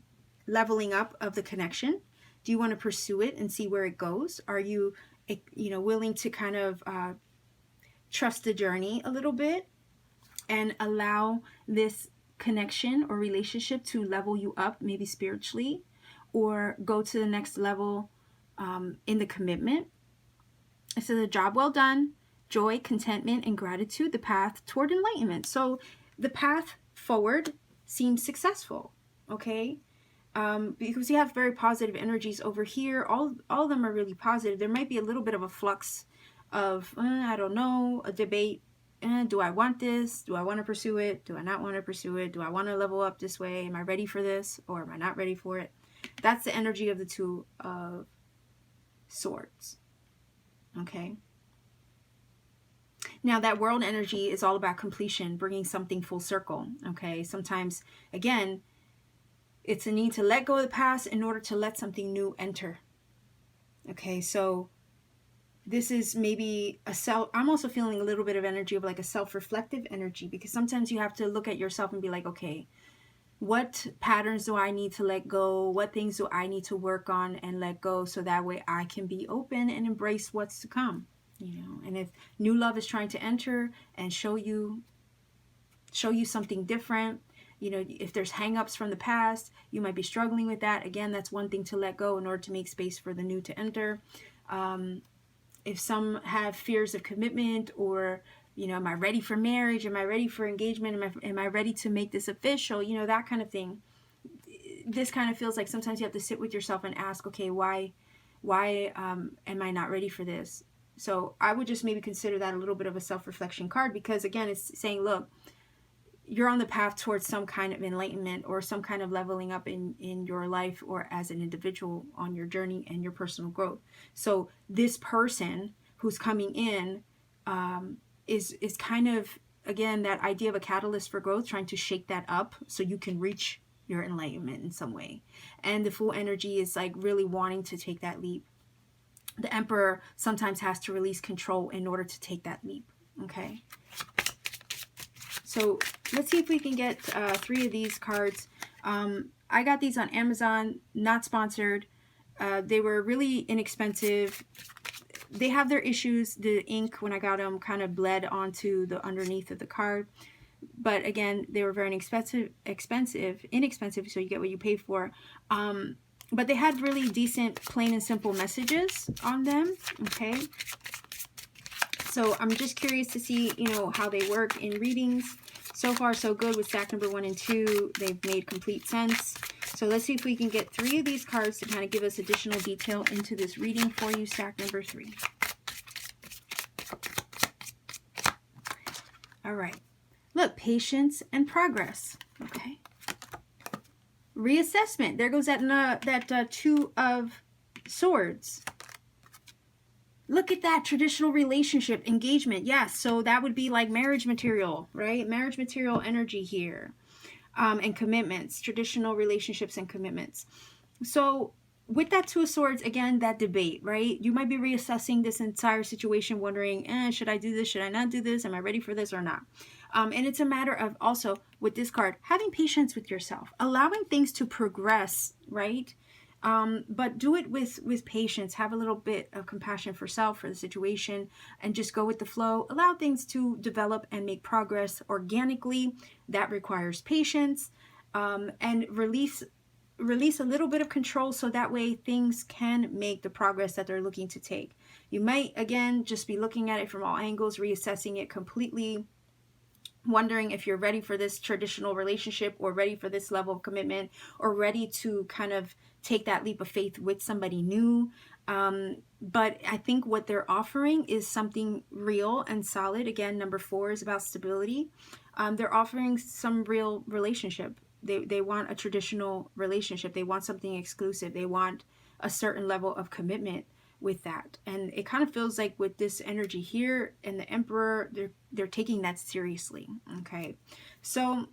leveling up of the connection? Do you want to pursue it and see where it goes? Are you willing to kind of trust the journey a little bit and allow this connection or relationship to level you up, maybe spiritually, or go to the next level in the commitment? It says a job well done, joy, contentment, and gratitude, the path toward enlightenment. So the path forward seems successful, okay? Because you have very positive energies over here. All of them are really positive. There might be a little bit of a flux of, I don't know, a debate. Do I want this? Do I want to pursue it? Do I not want to pursue it? Do I want to level up this way? Am I ready for this? Or am I not ready for it? That's the energy of the Two of Swords. Okay. Now that World energy is all about completion, bringing something full circle. Okay. Sometimes, again, it's a need to let go of the past in order to let something new enter. Okay, so this is maybe I'm also feeling a little bit of energy of like a self-reflective energy, because sometimes you have to look at yourself and be like, okay, what patterns do I need to let go? What things do I need to work on and let go, so that way I can be open and embrace what's to come? And if new love is trying to enter and show you something different, if there's hang-ups from the past, you might be struggling with that. Again, that's one thing to let go in order to make space for the new to enter. If some have fears of commitment, or, am I ready for marriage? Am I ready for engagement? Am I ready to make this official? That kind of thing. This kind of feels like sometimes you have to sit with yourself and ask, okay, why am I not ready for this? So I would just maybe consider that a little bit of a self-reflection card, because again, it's saying, look, you're on the path towards some kind of enlightenment or some kind of leveling up in your life or as an individual on your journey and your personal growth. So this person who's coming in is kind of, again, that idea of a catalyst for growth, trying to shake that up so you can reach your enlightenment in some way. And the Fool energy is like really wanting to take that leap. The Emperor sometimes has to release control in order to take that leap. Okay. So let's see if we can get 3 of these cards. I got these on Amazon, not sponsored. They were really inexpensive. They have their issues. The ink, when I got them, kind of bled onto the underneath of the card. But again, they were very inexpensive, so you get what you pay for. But they had really decent, plain and simple messages on them. Okay. So I'm just curious to see, you know, how they work in readings. So far, so good with stack number 1 and 2. They've made complete sense. So let's see if we can get 3 of these cards to kind of give us additional detail into this reading for you, stack number 3. All right. Look, patience and progress. Okay. Reassessment. There goes that 2 of Swords. Look at that, traditional relationship, engagement. Yes, so that would be like marriage material, right? Marriage material energy here. And commitments, traditional relationships and commitments. So with that 2 of Swords, again, that debate, right? You might be reassessing this entire situation, wondering, should I do this? Should I not do this? Am I ready for this or not? And it's a matter of also, with this card, having patience with yourself, allowing things to progress, right? But do it with patience. Have a little bit of compassion for self, for the situation, and just go with the flow. Allow things to develop and make progress organically. That requires patience, and release a little bit of control, so that way things can make the progress that they're looking to take. You might, again, just be looking at it from all angles, reassessing it completely, wondering if you're ready for this traditional relationship, or ready for this level of commitment, or ready to kind of take that leap of faith with somebody new. But I think what they're offering is something real and solid. Again, number 4 is about stability. They're offering some real relationship. They want a traditional relationship. They want something exclusive. They want a certain level of commitment with that. And it kind of feels like with this energy here and the Emperor, they're taking that seriously. Okay. So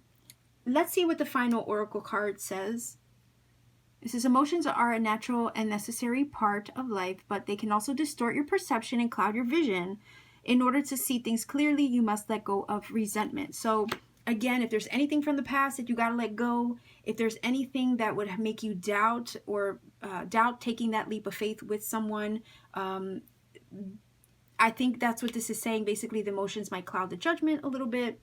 let's see what the final Oracle card says. It says, emotions are a natural and necessary part of life, but they can also distort your perception and cloud your vision. In order to see things clearly, you must let go of resentment. So again, if there's anything from the past that you got to let go, if there's anything that would make you doubt or doubt taking that leap of faith with someone, I think that's what this is saying. Basically, the emotions might cloud the judgment a little bit.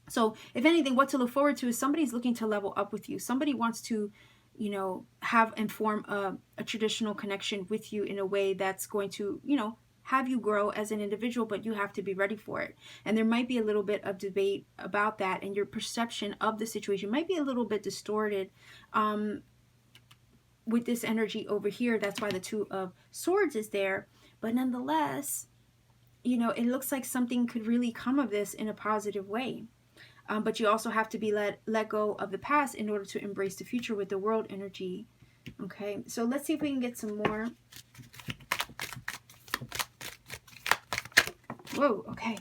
So if anything, what to look forward to is somebody's looking to level up with you. Somebody wants to, you know, have and form a traditional connection with you in a way that's going to, you know, have you grow as an individual, but you have to be ready for it. And there might be a little bit of debate about that, and your perception of the situation might be a little bit distorted with this energy over here. That's why the 2 of Swords is there. But nonetheless, you know, it looks like something could really come of this in a positive way. But you also have to be let go of the past in order to embrace the future with the World energy. Okay, so let's see if we can get some more. Whoa, okay.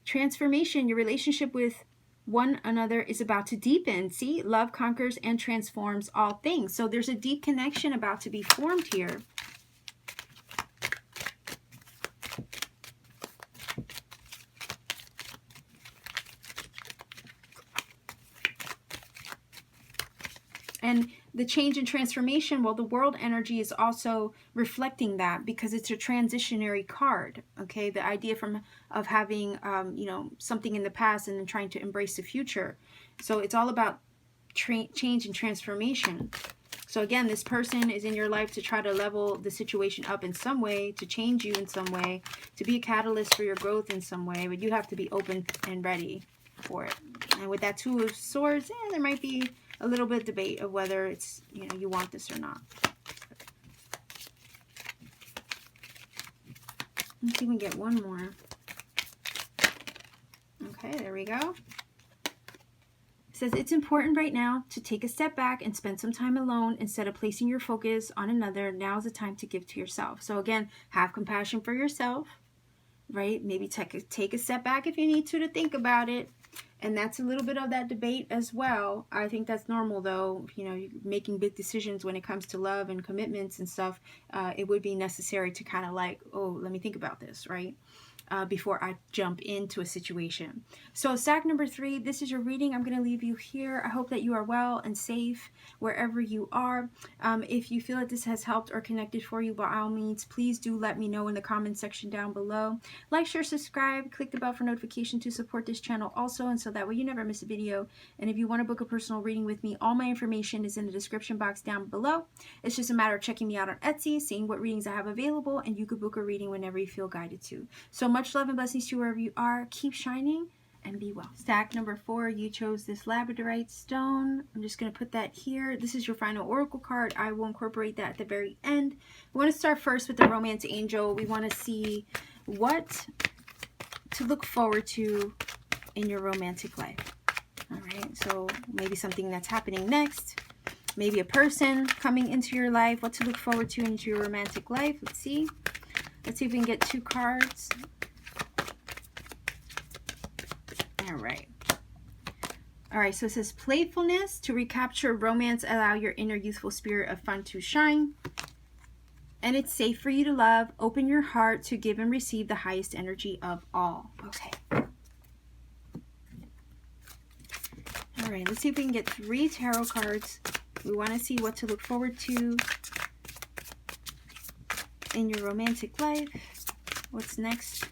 Transformation. Your relationship with one another is about to deepen. See, love conquers and transforms all things. So there's a deep connection about to be formed here. And the change and transformation, well, the World energy is also reflecting that, because it's a transitionary card. Okay, the idea of having you know, something in the past and then trying to embrace the future. So it's all about change and transformation. So again, this person is in your life to try to level the situation up in some way, to change you in some way, to be a catalyst for your growth in some way, but you have to be open and ready for it. And with that 2 of Swords, there might be a little bit of debate of whether it's, you know, you want this or not. Let's see if we can get one more. Okay, there we go. It says, it's important right now to take a step back and spend some time alone instead of placing your focus on another. Now is the time to give to yourself. So again, have compassion for yourself. right? Maybe take a step back if you need to think about it. And that's a little bit of that debate as well. I think that's normal, though. You know, making big decisions when it comes to love and commitments and stuff, it would be necessary to kind of like, oh, let me think about this, right? Before I jump into a situation. So stack number 3, this is your reading. I'm going to leave you here. I hope that you are well and safe wherever you are. If you feel that this has helped or connected for you, by all means, please do let me know in the comment section down below. Like, share, subscribe, click the bell for notification to support this channel also, and so that way you never miss a video. And if you want to book a personal reading with me, all my information is in the description box down below. It's just a matter of checking me out on Etsy, seeing what readings I have available, and you could book a reading whenever you feel guided to. So much love and blessings to you wherever you are. Keep shining and be well. Stack number 4, you chose this labradorite stone. I'm just going to put that here. This is your final oracle card. I will incorporate that at the very end. We want to start first with the romance angel. We want to see what to look forward to in your romantic life. All right, so maybe something that's happening next. Maybe a person coming into your life. What to look forward to into your romantic life. Let's see. Let's see if we can get 2 cards. All right, so it says playfulness. To recapture romance, allow your inner youthful spirit of fun to shine. And it's safe for you to love. Open your heart to give and receive the highest energy of all. Okay. All right, let's see if we can get 3 tarot cards. We want to see what to look forward to in your romantic life. What's next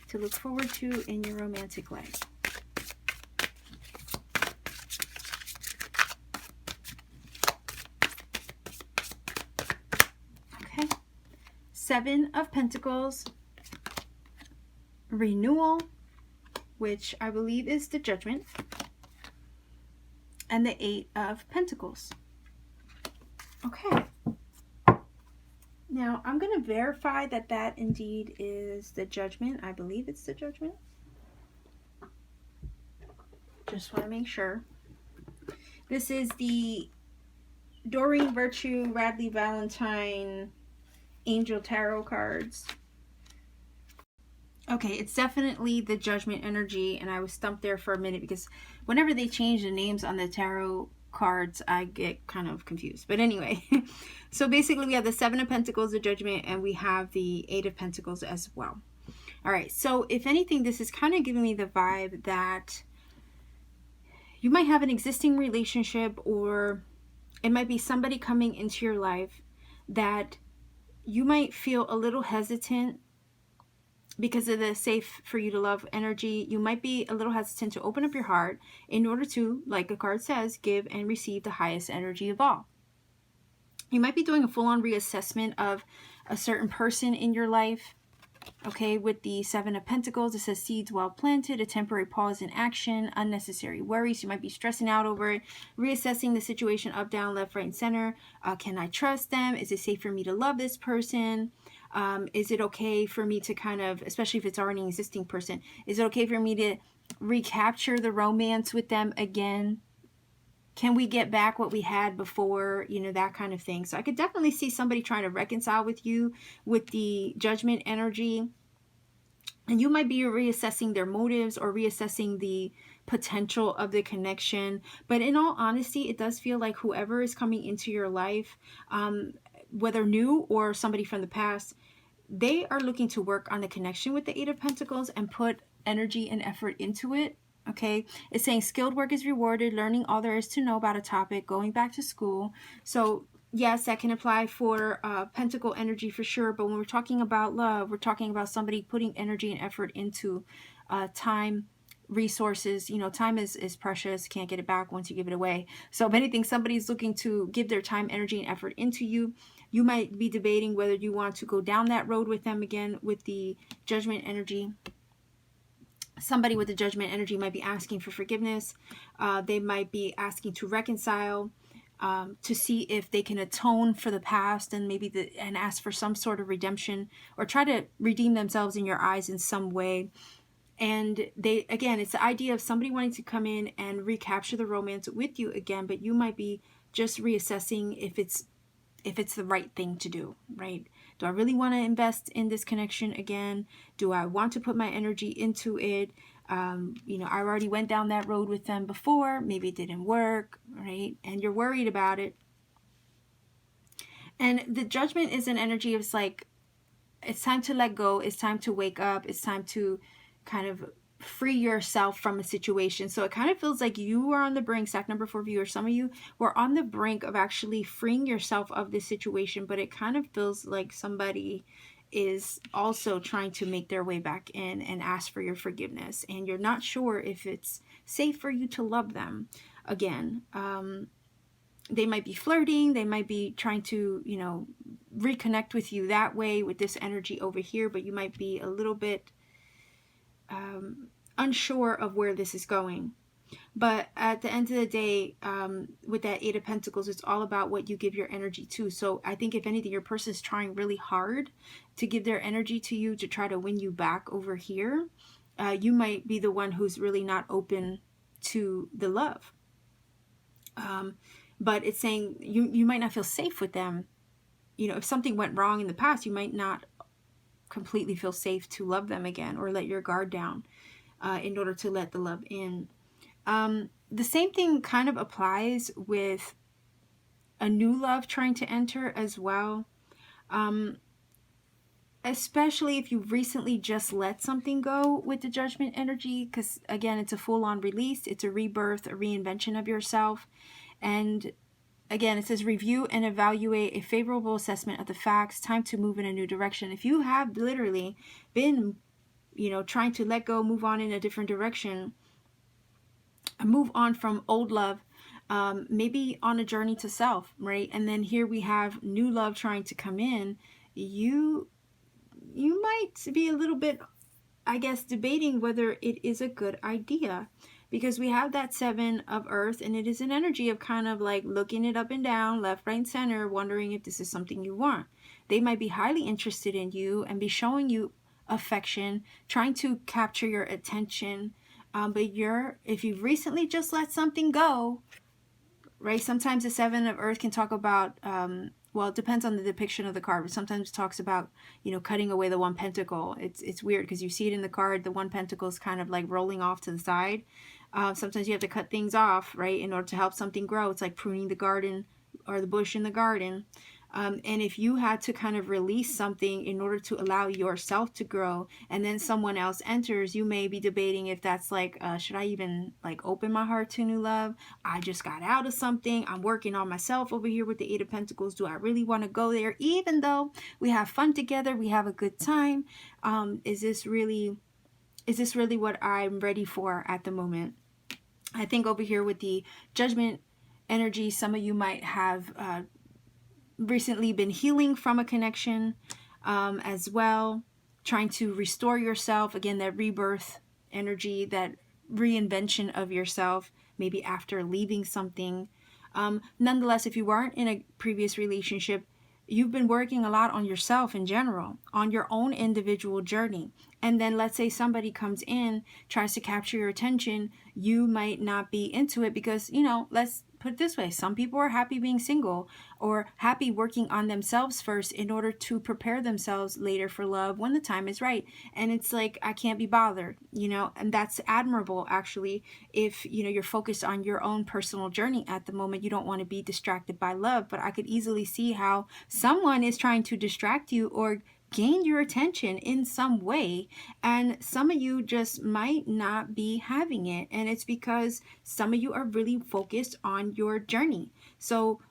to look forward to in your romantic life? Okay. 7 of Pentacles, renewal, which I believe is the Judgment, and the 8 of Pentacles. Okay. Now, I'm going to verify that that indeed is the Judgment. I believe it's the Judgment. Just want to make sure. This is the Doreen Virtue Radley Valentine Angel Tarot cards. Okay, it's definitely the Judgment energy, and I was stumped there for a minute because whenever they change the names on the tarot cards, I get kind of confused. But anyway, so basically we have the 7 of Pentacles, the Judgment, and we have the 8 of Pentacles as well. All right, so if anything, this is kind of giving me the vibe that you might have an existing relationship, or it might be somebody coming into your life that you might feel a little hesitant because of the safe for you to love energy. You might be a little hesitant to open up your heart in order to, like the card says, give and receive the highest energy of all. You might be doing a full-on reassessment of a certain person in your life. Okay, with the 7 of Pentacles, it says seeds well planted, a temporary pause in action, unnecessary worries. You might be stressing out over it, reassessing the situation up, down, left, right, and center. Can I trust them? Is it safe for me to love this person? Is it okay for me to kind of, especially if it's already an existing person, is it okay for me to recapture the romance with them again? Can we get back what we had before? You know, that kind of thing. So I could definitely see somebody trying to reconcile with you with the Judgment energy. And you might be reassessing their motives or reassessing the potential of the connection. But in all honesty, it does feel like whoever is coming into your life, whether new or somebody from the past, they are looking to work on the connection with the 8 of Pentacles and put energy and effort into it. Okay, it's saying skilled work is rewarded, learning all there is to know about a topic, going back to school. So yes, that can apply for Pentacle energy for sure. But when we're talking about love, we're talking about somebody putting energy and effort into time, resources. You know, time is precious. Can't get it back once you give it away. So if anything, somebody's looking to give their time, energy, and effort into you. You might be debating whether you want to go down that road with them again with the Judgment energy. Somebody with the Judgment energy might be asking for forgiveness. They might be asking to reconcile, to see if they can atone for the past and maybe and ask for some sort of redemption or try to redeem themselves in your eyes in some way. And they, again, it's the idea of somebody wanting to come in and recapture the romance with you again, but you might be just reassessing if it's if it's the right thing to do, right? Do I really want to invest in this connection again? Do I want to put my energy into it? You know, I already went down that road with them before. Maybe it didn't work, right? And you're worried about it. And the Judgment is an energy of, it's like, it's time to let go. It's time to wake up. It's time to kind of free yourself from a situation. So it kind of feels like you are on the brink, stack number 4 viewers, some of you were on the brink of actually freeing yourself of this situation, but it kind of feels like somebody is also trying to make their way back in and ask for your forgiveness, and you're not sure if it's safe for you to love them again. They might be flirting, they might be trying to, you know, reconnect with you that way with this energy over here, but you might be a little bit unsure of where this is going. But at the end of the day, with that 8 of Pentacles, it's all about what you give your energy to. So I think if anything, your person is trying really hard to give their energy to you to try to win you back over here. You might be the one who's really not open to the love. But it's saying you might not feel safe with them. You know, if something went wrong in the past, you might not completely feel safe to love them again, or let your guard down in order to let the love in. The same thing kind of applies with a new love trying to enter as well. Especially if you've recently just let something go with the Judgment energy, because again, it's a full-on release. It's a rebirth, a reinvention of yourself. And again, it says review and evaluate a favorable assessment of the facts. Time to move in a new direction. If you have literally been, you know, trying to let go, move on in a different direction, move on from old love, maybe on a journey to self, right? And then here we have new love trying to come in. You might be a little bit, I guess, debating whether it is a good idea, because we have that 7 of Earth, and it is an energy of kind of like looking it up and down, left, right, and center, wondering if this is something you want. They might be highly interested in you and be showing you affection, trying to capture your attention. But if you've recently just let something go, right? Sometimes the 7 of Earth can talk about, well, it depends on the depiction of the card, but sometimes it talks about, you know, cutting away the 1 pentacle. It's weird because you see it in the card, the 1 pentacle is kind of like rolling off to the side. Sometimes you have to cut things off, right, in order to help something grow. It's like pruning the garden or the bush in the garden. And if you had to kind of release something in order to allow yourself to grow, and then someone else enters, you may be debating if that's like, should I even like open my heart to new love? I just got out of something. I'm working on myself over here with the 8 of Pentacles. Do I really want to go there? Even though we have fun together, we have a good time. Is this really what I'm ready for at the moment? I think over here with the Judgment energy, some of you might have recently been healing from a connection as well, trying to restore yourself. Again, that rebirth energy, that reinvention of yourself, maybe after leaving something. Nonetheless, if you weren't in a previous relationship, you've been working a lot on yourself in general, on your own individual journey. And then let's say somebody comes in, tries to capture your attention, you might not be into it because, you know, let's put it this way, some people are happy being single or happy working on themselves first in order to prepare themselves later for love when the time is right. And it's like, I can't be bothered, you know, and that's admirable actually. If, you know, you're focused on your own personal journey at the moment, you don't want to be distracted by love. But I could easily see how someone is trying to distract you or gain your attention in some way, and some of you just might not be having it, and it's because some of you are really focused on your journey. So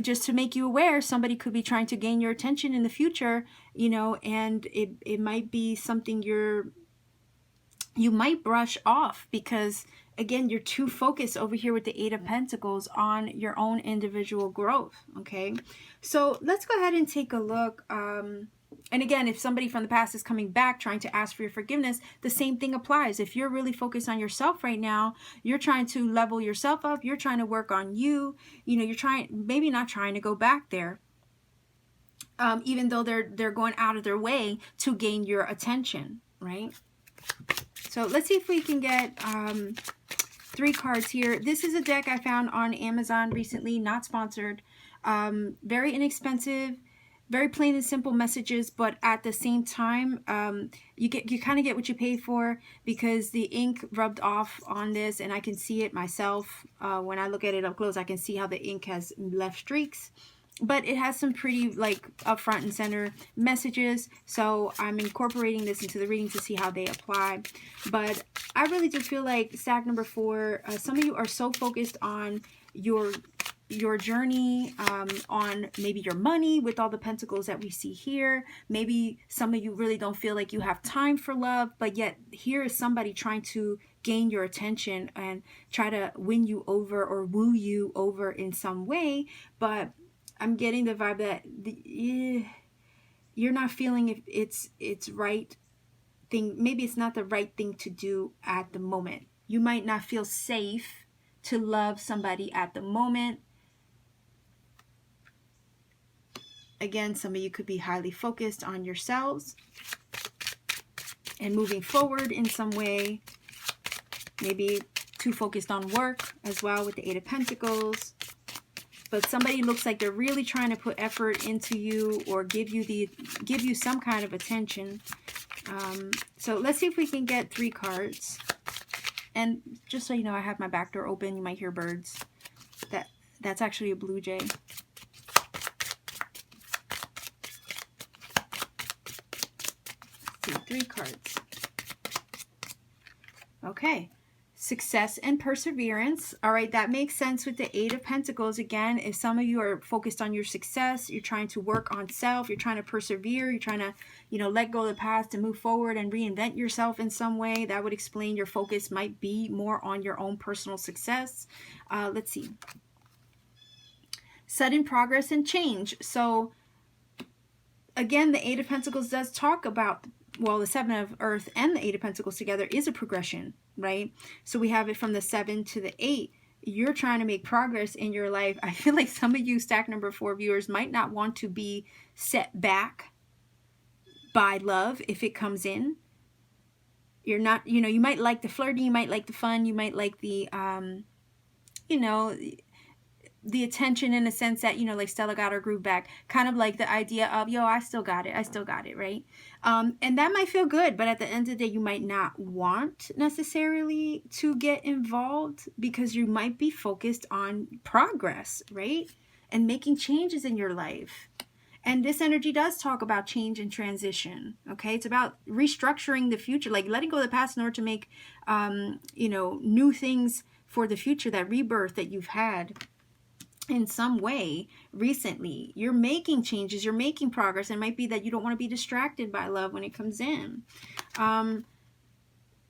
just to make you aware, somebody could be trying to gain your attention in the future, you know, and it might be something you might brush off because, again, you're too focused over here with the 8 of Pentacles on your own individual growth. Okay, so let's go ahead and take a look. And again, if somebody from the past is coming back trying to ask for your forgiveness, the same thing applies. If you're really focused on yourself right now, you're trying to level yourself up, you're trying to work on you, you know, you're trying, maybe not trying to go back there, even though they're going out of their way to gain your attention, right? So let's see if we can get 3 cards here. This is a deck I found on Amazon recently, not sponsored. Very inexpensive, very plain and simple messages, but at the same time, you kind of get what you paid for, because the ink rubbed off on this, and I can see it myself. When I look at it up close, I can see how the ink has left streaks. But it has some pretty, like, up front and center messages, so I'm incorporating this into the reading to see how they apply. But I really do feel like stack number 4, some of you are so focused on your journey, on maybe your money with all the pentacles that we see here. Maybe some of you really don't feel like you have time for love, but yet here is somebody trying to gain your attention and try to win you over or woo you over in some way. But I'm getting the vibe that you're not feeling if it's right thing. Maybe it's not the right thing to do at the moment. You might not feel safe to love somebody at the moment. Again, some of you could be highly focused on yourselves and moving forward in some way. Maybe too focused on work as well with the 8 of Pentacles. But somebody looks like they're really trying to put effort into you or give you some kind of attention. So let's see if we can get 3 cards. And just so you know, I have my back door open. You might hear birds. That's actually a blue jay. Let's see, 3 cards. Okay. Success and perseverance. All right, that makes sense with the 8 of Pentacles. Again, if some of you are focused on your success, you're trying to work on self, you're trying to persevere, you're trying to, let go of the past and move forward and reinvent yourself in some way, that would explain your focus might be more on your own personal success. Let's see. Sudden progress and change. So again, the 8 of Pentacles does talk about, well, the 7 of Earth and the 8 of Pentacles together is a progression, right? So we have it from the 7 to the 8. You're trying to make progress in your life. I feel like some of you stack number 4 viewers might not want to be set back by love if it comes in. You're not, you might like the flirting, you might like the fun, you might like the, the attention, in a sense that, like Stella got her groove back, kind of like the idea of, yo, I still got it, right? And that might feel good, but at the end of the day, you might not want necessarily to get involved because you might be focused on progress, right? And making changes in your life. And this energy does talk about change and transition, okay? It's about restructuring the future, like letting go of the past in order to make, new things for the future, that rebirth that you've had in some way recently. You're making changes, you're making progress. It might be that you don't want to be distracted by love when it comes in.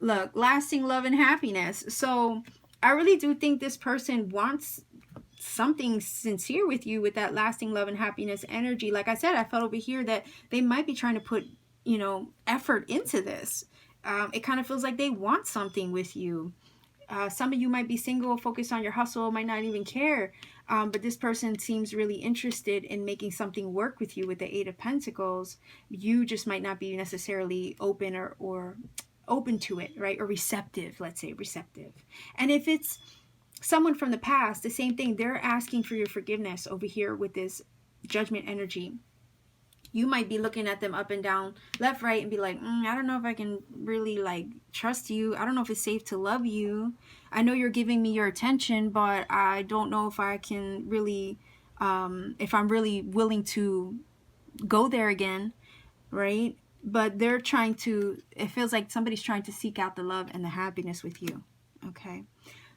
Look, lasting love and happiness. So I really do think this person wants something sincere with you with that lasting love and happiness energy. Like I said, I felt over here that they might be trying to put, effort into this. It kind of feels like they want something with you. Some of you might be single, focused on your hustle, might not even care. But this person seems really interested in making something work with you with the 8 of Pentacles. You just might not be necessarily open or open to it, right? Or receptive, let's say receptive. And if it's someone from the past, the same thing. They're asking for your forgiveness over here with this Judgment energy. You might be looking at them up and down, left, right, and be like, I don't know if I can really trust you. I don't know if it's safe to love you. I know you're giving me your attention, but I don't know if I can really, if I'm really willing to go there again, right? But they're trying to, it feels like somebody's trying to seek out the love and the happiness with you, okay?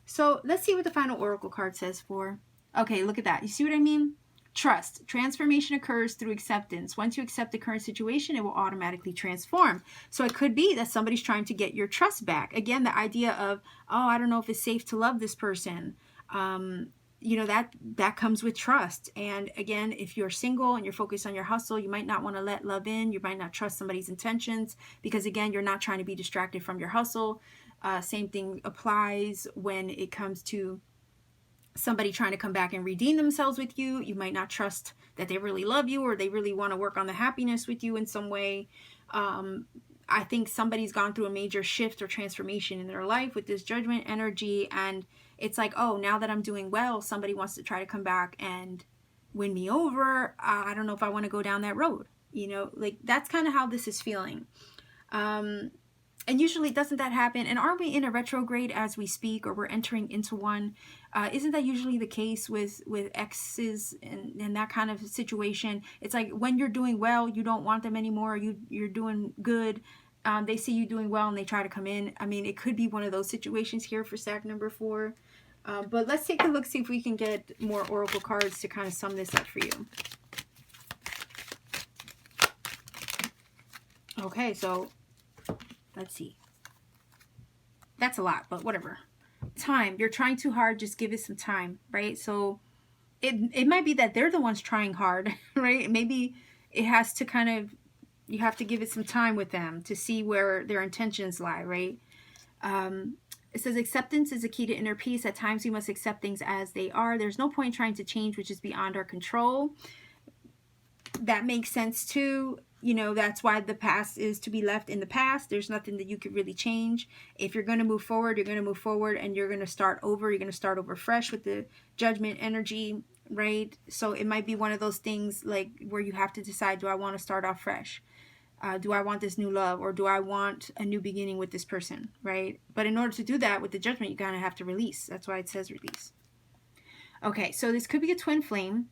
So let's see what the final oracle card says for, okay, look at that. You see what I mean? Trust. Transformation occurs through acceptance. Once you accept the current situation, it will automatically transform. So it could be that somebody's trying to get your trust back. Again, the idea of, oh, I don't know if it's safe to love this person. That comes with trust. And again, if you're single and you're focused on your hustle, you might not want to let love in. You might not trust somebody's intentions because, again, you're not trying to be distracted from your hustle. Same thing applies when it comes to somebody trying to come back and redeem themselves with you. You might not trust that they really love you or they really want to work on the happiness with you in some way. I think somebody's gone through a major shift or transformation in their life with this Judgment energy. And it's like, oh, now that I'm doing well, somebody wants to try to come back and win me over. I don't know if I want to go down that road. You know, like that's kind of how this is feeling. And usually doesn't that happen? And aren't we in a retrograde as we speak, or we're entering into one? Isn't that usually the case with exes and that kind of situation? It's like when you're doing well, you don't want them anymore. You're doing good. They see you doing well and they try to come in. I mean, it could be one of those situations here for stack number 4. But let's take a look, see if we can get more oracle cards to kind of sum this up for you. Okay, so let's see. That's a lot, but whatever. Time. You're trying too hard. Just give it some time, right? So it might be that they're the ones trying hard, right? Maybe it has to kind of, you have to give it some time with them to see where their intentions lie, right? It says acceptance is a key to inner peace. At times we must accept things as they are. There's no point trying to change which is beyond our control. That makes sense too. You know, that's why the past is to be left in the past. There's nothing that you could really change. If you're going to move forward, you're going to move forward and you're going to start over. You're going to start over fresh with the Judgment energy, right? So it might be one of those things like where you have to decide, do I want to start off fresh? Do I want this new love, or do I want a new beginning with this person, right? But in order to do that with the Judgment, you kind of have to release. That's why it says release. Okay, so this could be a twin flame.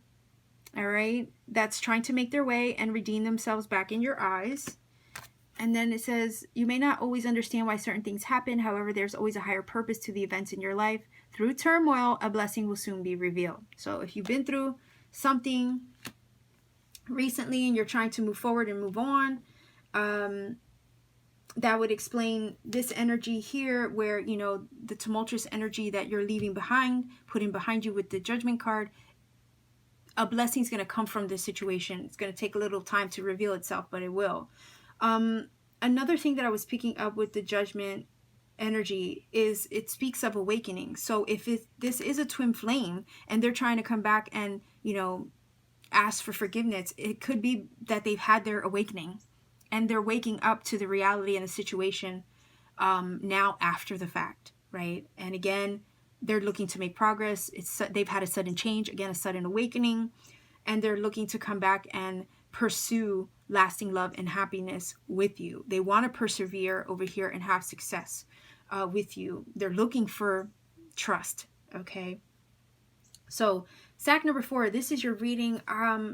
All right, that's trying to make their way and redeem themselves back in your eyes. And then it says, you may not always understand why certain things happen. However, there's always a higher purpose to the events in your life. Through turmoil, a blessing will soon be revealed. So if you've been through something recently and you're trying to move forward and move on, that would explain this energy here where, you know, the tumultuous energy that you're leaving behind, putting behind you with the Judgment card. A blessing is going to come from this situation. It's going to take a little time to reveal itself, but it will. Another thing that I was picking up with the Judgment energy is it speaks of awakening. So if this is a twin flame and they're trying to come back and, you know, ask for forgiveness, it could be that they've had their awakening and they're waking up to the reality and the situation now after the fact, right? And again, they're looking to make progress. They've had a sudden change, again, a sudden awakening, and they're looking to come back and pursue lasting love and happiness with you. They want to persevere over here and have success with you. They're looking for trust, okay? So stack number 4, this is your reading.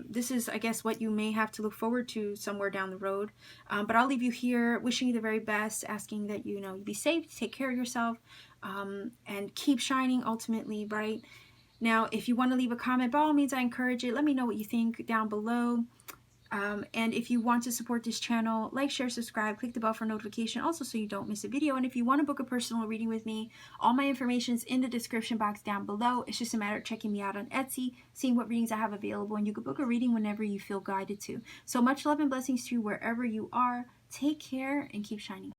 This is, I guess, what you may have to look forward to somewhere down the road. But I'll leave you here wishing you the very best, asking that, you know, you be safe, take care of yourself, and keep shining ultimately, right? Now, if you want to leave a comment, by all means, I encourage it. Let me know what you think down below. And if you want to support this channel, like, share, subscribe, click the bell for notification, also so you don't miss a video. And if you want to book a personal reading with me, all my information is in the description box down below. It's just a matter of checking me out on Etsy, seeing what readings I have available, and you can book a reading whenever you feel guided to. So much love and blessings to you wherever you are. Take care and keep shining.